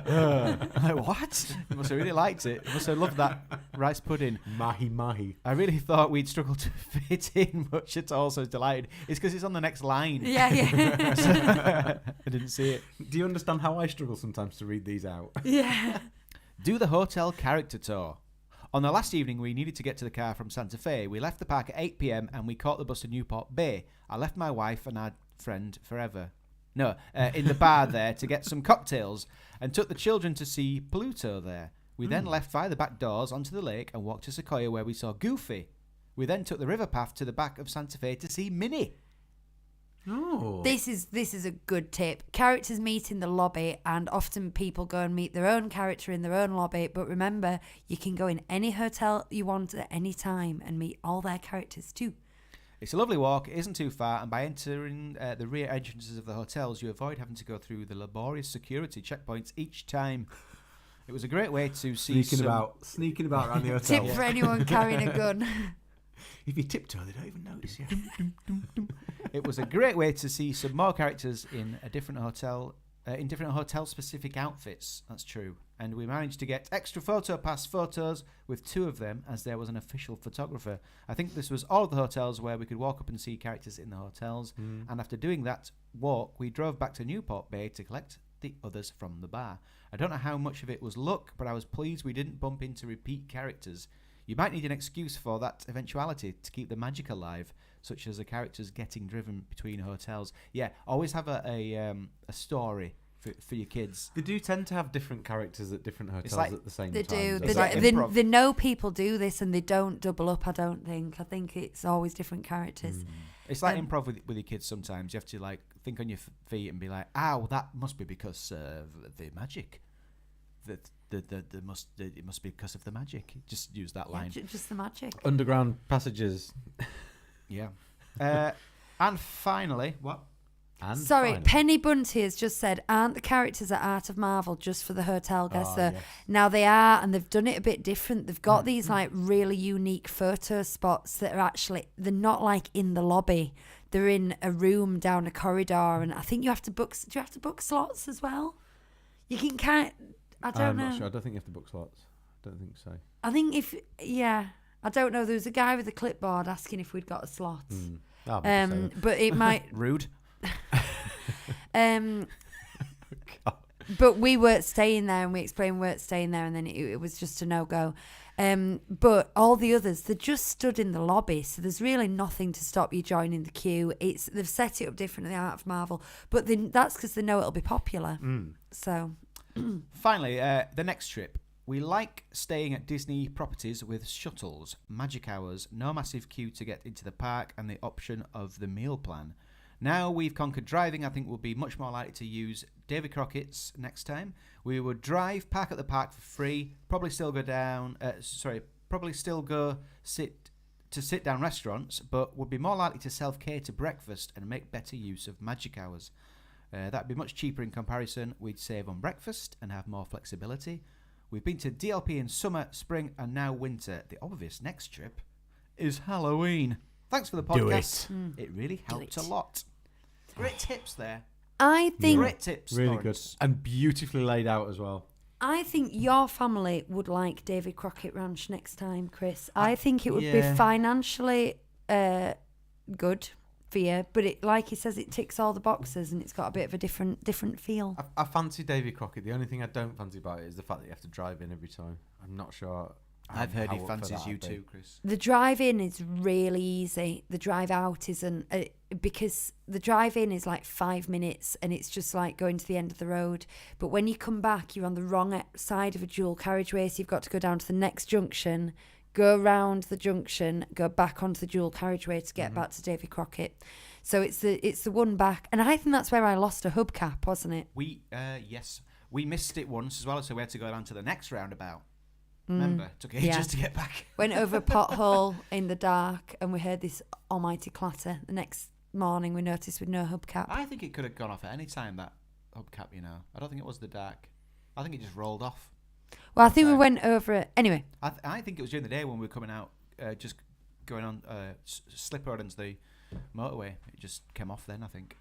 I'm like, what? You must have really liked it. You must have loved that rice pudding. Mahi mahi. I really thought we'd struggle to fit in much at all, so I was delighted. It's because it's on the next line. Yeah. I didn't see it. Do you understand how I struggle sometimes to read these out? Yeah. Do the hotel character tour. On the last evening, we needed to get to the car from Santa Fe. We left the park at 8 p.m. and we caught the bus to Newport Bay. I left my wife and our friend forever. In the bar there to get some cocktails and took the children to see Pluto there. We then left via the back doors onto the lake and walked to Sequoia where we saw Goofy. We then took the river path to the back of Santa Fe to see Minnie. Oh. This is a good tip. Characters meet in the lobby, and often people go and meet their own character in their own lobby. But remember, you can go in any hotel you want at any time and meet all their characters too. It's a lovely walk, it isn't too far, and by entering the rear entrances of the hotels, you avoid having to go through the laborious security checkpoints each time. It was a great way to see Sneaking about around the hotel. Tip for anyone carrying a gun. If you tiptoe, they don't even notice you. It was a great way to see some more characters in a different hotel, hotel-specific outfits. That's true. And we managed to get extra photo pass photos with two of them, as there was an official photographer. I think this was all of the hotels where we could walk up and see characters in the hotels. And after doing that walk, we drove back to Newport Bay to collect the others from the bar. I don't know how much of it was luck, but I was pleased we didn't bump into repeat characters. You might need an excuse for that eventuality to keep the magic alive, such as the characters getting driven between hotels. Yeah, always have a story for your kids. They do tend to have different characters at different hotels like- at the same They time. do. It's like They improv. know people do this and they don't double up, I don't think. I think it's always different characters. It's like improv with your kids sometimes. You have to like think on your feet and be like, well, that must be because the magic. It must be because of the magic. Just use that line. Just the magic. Underground passages. Yeah. And finally, what? And Sorry, finally- Penny Bunty has just said, aren't the characters at Art of Marvel just for the hotel guests? Oh, though? yes. Now they are, and they've done it a bit different. They've got these like really unique photo spots that are actually, they're not like in the lobby. They're in a room down a corridor, and I think you have to book. Do you have to book slots as well? You can kind. I don't I'm know. not sure. I don't think you have to book slots. I don't think so. I think I don't know. There was a guy with a clipboard asking if we'd got a slot. I'll maybe say that. But it might. Rude. But we weren't staying there, and we explained we weren't staying there, and then it was just a no-go. But all the others, they're just stood in the lobby, so there's really nothing to stop you joining the queue. They've set it up different in the Art of Marvel, but that's because they know it'll be popular. So, Finally, the next trip. We like staying at Disney properties with shuttles, magic hours, no massive queue to get into the park, and the option of the meal plan. Now we've conquered driving, I think we'll be much more likely to use Davy Crockett's next time. We would drive, park at the park for free, probably still go sit down restaurants, but would be more likely to self-cater breakfast and make better use of magic hours. That'd be much cheaper in comparison. We'd save on breakfast and have more flexibility. We've been to DLP in summer, spring, and now winter. The obvious next trip is Halloween. Thanks for the Do podcast. It really helped a lot. Great tips there. I think Great tips. Really Lawrence. good. And beautifully laid out as well. your family would like Davy Crockett Ranch next time, Chris. I think it would be yeah. financially good for you, but it, like he says, it ticks all the boxes, and it's got a bit of a different feel. I fancy Davy Crockett. The only thing I don't fancy about it is the fact that you have to drive in every time. I'm not sure. I've heard he how up for fancies that you I'd be. too, Chris. The drive in is really easy. The drive out isn't, because the drive in is like 5 minutes and it's just like going to the end of the road. But when you come back, you're on the wrong side of a dual carriageway, so you've got to go down to the next junction, go round the junction, go back onto the dual carriageway to get back to Davy Crockett. So it's the one back, and I think that's where I lost a hubcap, wasn't it? Yes, we missed it once as well, so we had to go down to the next roundabout. Remember, took ages to get back. Went over a pothole in the dark, and we heard this almighty clatter. The next morning, we noticed with no hubcap. I think it could have gone off at any time, that hubcap, you know. I don't think it was the dark. I think it just rolled off. Well, I think we went over it anyway. I think it was during the day when we were coming out, just going on slip road into the motorway. It just came off then, I think.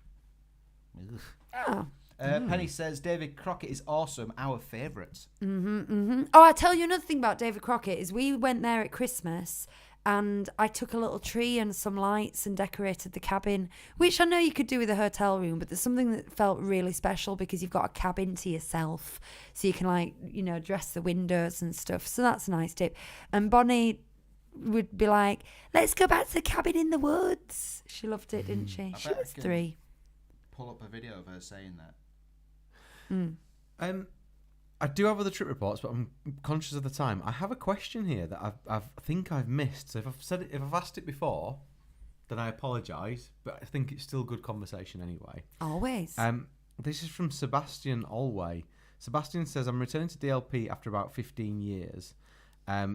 Ugh. Oh. Penny says David Crockett is awesome, our favourite. Oh, I tell you another thing about David Crockett is we went there at Christmas and I took a little tree and some lights and decorated the cabin, which I know you could do with a hotel room, but there's something that felt really special because you've got a cabin to yourself, so you can dress the windows and stuff. So that's a nice tip. And Bonnie would be like, let's go back to the cabin in the woods. She loved it, didn't she? She was 3. Pull up a video of her saying that. I do have other trip reports, but I'm conscious of the time. I have a question here that I think I've missed. So if I've asked it before, then I apologise. But I think it's still good conversation anyway. Always. This is from Sebastian Alway. Sebastian says, I'm returning to DLP after about 15 years.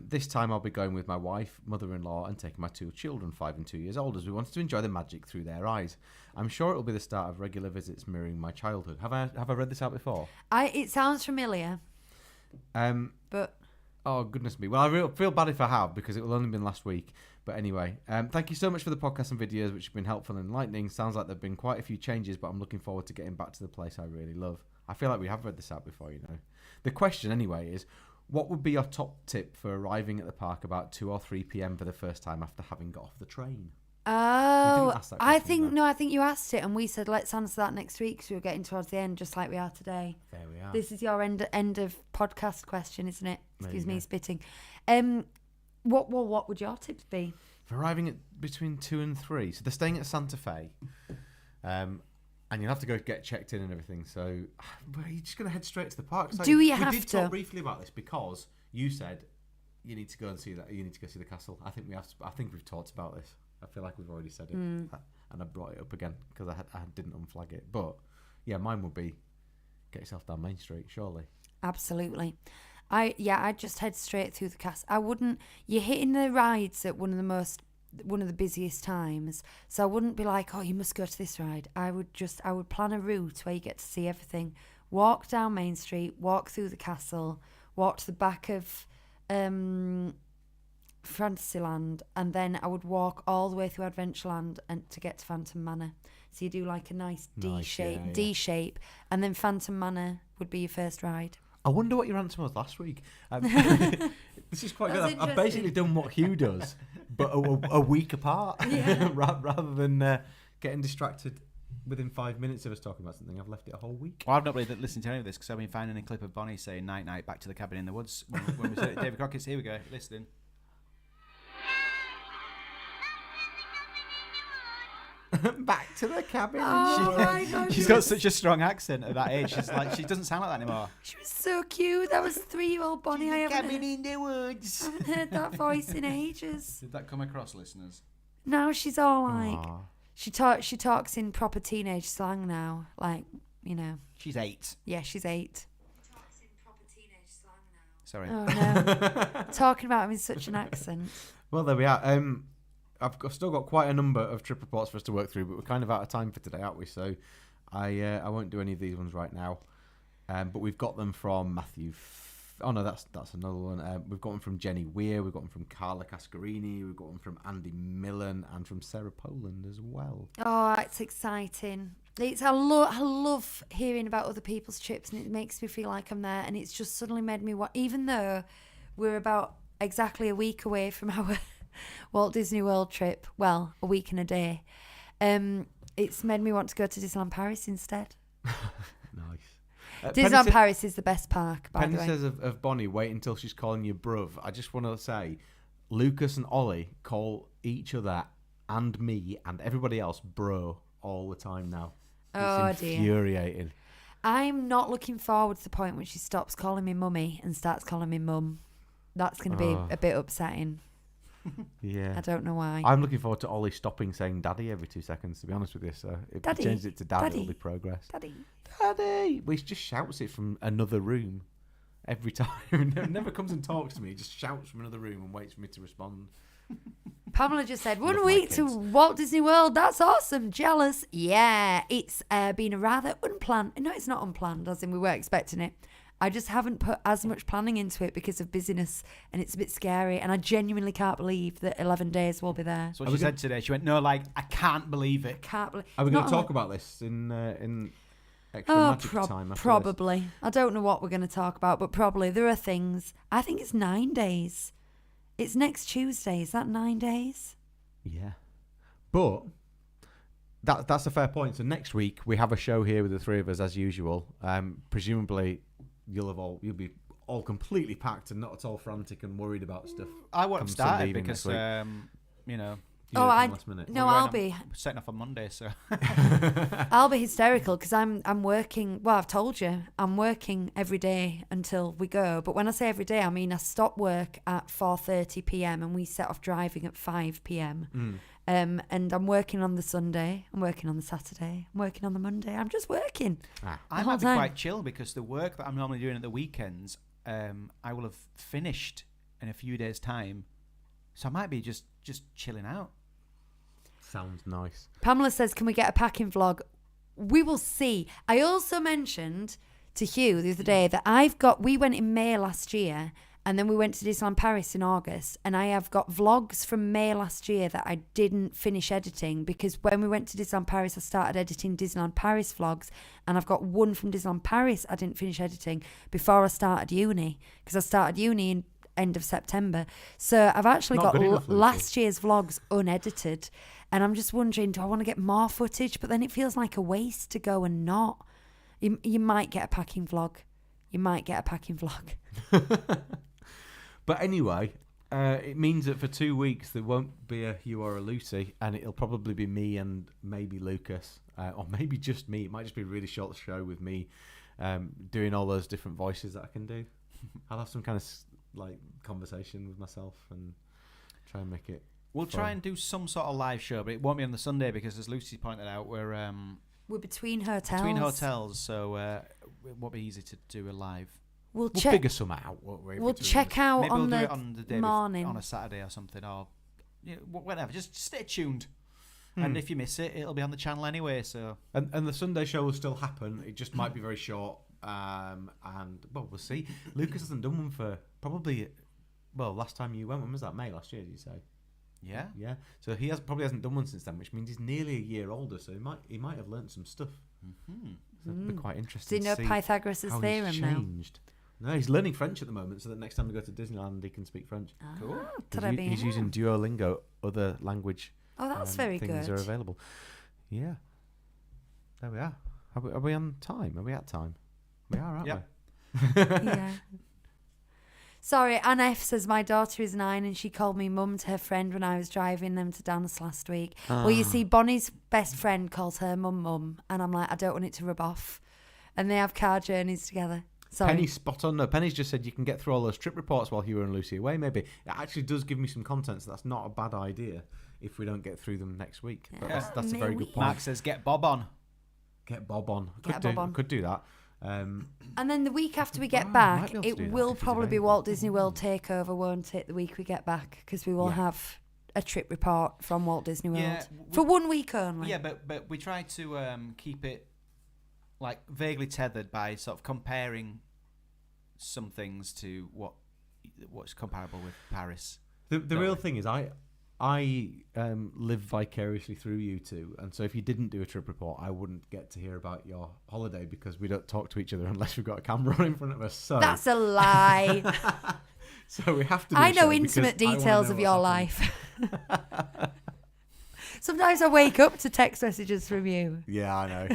This time I'll be going with my wife, mother-in-law, and taking my 2 children, 5 and 2 years old, as we wanted to enjoy the magic through their eyes. I'm sure it'll be the start of regular visits mirroring my childhood. Have I read this out before? It sounds familiar. But oh goodness me. Well, I feel bad if I have, because it will only been last week. But anyway, thank you so much for the podcast and videos, which have been helpful and enlightening. Sounds like there've been quite a few changes, but I'm looking forward to getting back to the place I really love. I feel like we have read this out before, The question anyway is, what would be your top tip for arriving at the park about 2 or 3 p.m. for the first time after having got off the train? Oh, ask that I question, think I think you asked it, and we said let's answer that next week because we're getting towards the end, just like we are today. There we are. This is your end of podcast question, isn't it? Excuse me, go. spitting. What would your tips be? For arriving at between 2 and 3, so they're staying at Santa Fe, and you'll have to go get checked in and everything. So, but you're just gonna head straight to the park. So Do we have have did to? talk briefly about this because you said you need to go and see that. You need to go see the castle. I think we have. I think we've talked about this. I feel like we've already said it, and I brought it up again because I didn't unflag it. But yeah, mine would be get yourself down Main Street, surely. Absolutely. I'd just head straight through the castle. I wouldn't. You're hitting the rides at one of the busiest times, so I wouldn't be like, oh, you must go to this ride. I would plan a route where you get to see everything. Walk down Main Street, walk through the castle, walk to the back of Fantasyland, and then I would walk all the way through Adventureland and to get to Phantom Manor. So you do like a nice D shape, and then Phantom Manor would be your first ride. I wonder what your answer was last week. This is quite good. I've basically done what Hugh does, but a week apart, rather than getting distracted within 5 minutes of us talking about something. I've left it a whole week. Well, I've not really listened to any of this because I've been finding a clip of Bonnie saying night night back to the cabin in the woods when we said David Crockett's. Here we go, listening. Back to the cabin. Oh my God, She's got such a strong accent at that age. She doesn't sound like that anymore. She was so cute. That was 3-year-old Bonnie. I haven't in the woods. heard that voice in ages. Did that come across, listeners? Now she's all like, Aww. she talks in proper teenage slang now. Like, She's 8. Yeah, she's 8. Sorry. Oh no, talking about him in such an accent. Well, there we are. I've still got quite a number of trip reports for us to work through, but we're kind of out of time for today, aren't we? So I won't do any of these ones right now. But we've got them from Matthew. Oh no, that's another one. We've got them from Jenny Weir. We've got them from Carla Cascarini. We've got them from Andy Millen and from Sarah Poland as well. Oh, it's exciting. I love hearing about other people's trips, and it makes me feel like I'm there. And it's just suddenly made me want, even though we're about exactly a week away from our Walt Disney World trip, well, a week and a day, it's made me want to go to Disneyland Paris instead. Nice. Disneyland Paris is the best park, by Penny the way. says of Bonnie, wait until she's calling you bruv. I just want to say, Lucas and Ollie call each other and me and everybody else bro all the time now. It's infuriating. Dear. I'm not looking forward to the point when she stops calling me mummy and starts calling me mum. That's going to be a bit upsetting. Yeah. I don't know why. I'm looking forward to Ollie stopping saying daddy every 2 seconds, to be honest with you. So if Daddy, he changes it to dad, Daddy, it'll be progress. Daddy. Daddy! Well, he just shouts it from another room every time. Never comes and talks to me. He just shouts from another room and waits for me to respond. Pamela just said, Love 1 my week to kids. Walt Disney World. That's awesome. Jealous. Yeah. It's been a rather unplanned. No, it's not unplanned, as in we weren't expecting it. I just haven't put as much planning into it because of busyness, and it's a bit scary, and I genuinely can't believe that 11 days will be there. So what she said today, she went, no, like, I can't believe it. Can't believe. Are we going to talk about this in extra magic time after this. Probably. I don't know what we're going to talk about, but probably there are things. I think it's 9 days. It's next Tuesday. Is that 9 days? Yeah. But that's a fair point. So next week we have a show here with the three of us as usual. Presumably you'll be all completely packed and not at all frantic and worried about stuff. I won't have started because Last minute. No, I'll be setting off on Monday, so I'll be hysterical because I'm working. Well, I've told you I'm working every day until we go. But when I say every day, I mean I stop work at 4:30 p.m. and we set off driving at 5 p.m. And I'm working on the Sunday. I'm working on the Saturday. I'm working on the Monday. I'm just working. I might be quite chill because the work that I'm normally doing at the weekends, I will have finished in a few days' time, so I might be just chilling out. Sounds nice. Pamela says, can we get a packing vlog? We will see. I also mentioned to Hugh the other day that we went in May last year and then we went to Disneyland Paris in August, and I have got vlogs from May last year that I didn't finish editing because when we went to Disneyland Paris, I started editing Disneyland Paris vlogs, and I've got one from Disneyland Paris I didn't finish editing before I started uni because I started uni in end of September. So I've actually got last year's vlogs unedited, and I'm just wondering, do I want to get more footage? But then it feels like a waste to go and not. You might get a packing vlog. But anyway, it means that for 2 weeks there won't be a Hugh or a Lucy, and it'll probably be me and maybe Lucas, or maybe just me. It might just be a really short show with me doing all those different voices that I can do. I'll have some kind of conversation with myself and try and make it. We'll try and do some sort of live show, but it won't be on the Sunday because, as Lucy pointed out, we're between hotels. So it won't be easy to do a live. We'll figure some out. We'll check out maybe on we'll the, do it on the day morning, on a Saturday or something, or whatever. Just stay tuned. And if you miss it, it'll be on the channel anyway. So and the Sunday show will still happen. It just might be very short. And we'll see. Lucas hasn't done one for probably. Well, last time you went, when was that? May last year, did you say? Yeah. Yeah. So he probably hasn't done one since then, which means he's nearly a year older. So he might have learnt some stuff. Mm-hmm. So it'll be quite interesting. Do you know Pythagoras' theorem now? No, he's learning French at the moment, so that next time we go to Disneyland, he can speak French. Cool. He's using Duolingo, other language. Oh, that's very good. Things are available. Yeah. There we are. Are we on time? Are we at time? We are, aren't we? Yeah. Sorry, Anne F says my daughter is 9 and she called me mum to her friend when I was driving them to dance last week. Well, you see, Bonnie's best friend calls her mum, and I'm like, I don't want it to rub off. And they have car journeys together. Sorry. Penny's spot on. No, Penny's just said you can get through all those trip reports while Hugh and Lucy away. Maybe it actually does give me some content, so that's not a bad idea if we don't get through them next week. But that's a very good point. Mark says get Bob on. Get Bob on. Could do that. And then the week after we get back, it will probably be Walt Disney World Takeover, won't it? The week we get back, because we will have a trip report from Walt Disney World for 1 week only. Yeah, but we try to keep it vaguely tethered by sort of comparing some things to what's comparable with Paris. The real thing is I live vicariously through you two, and so if you didn't do a trip report, I wouldn't get to hear about your holiday because we don't talk to each other unless we've got a camera on in front of us. So that's a lie. So we have to. Do I know intimate details of your life. Sometimes I wake up to text messages from you. Yeah, I know.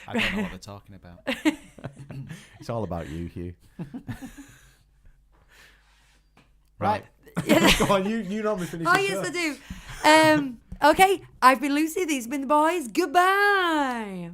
I don't know what they're talking about. It's all about you, Hugh. Right. Go on, you normally finish. Oh, yes, I do. Okay, I've been Lucy. These have been the boys. Goodbye.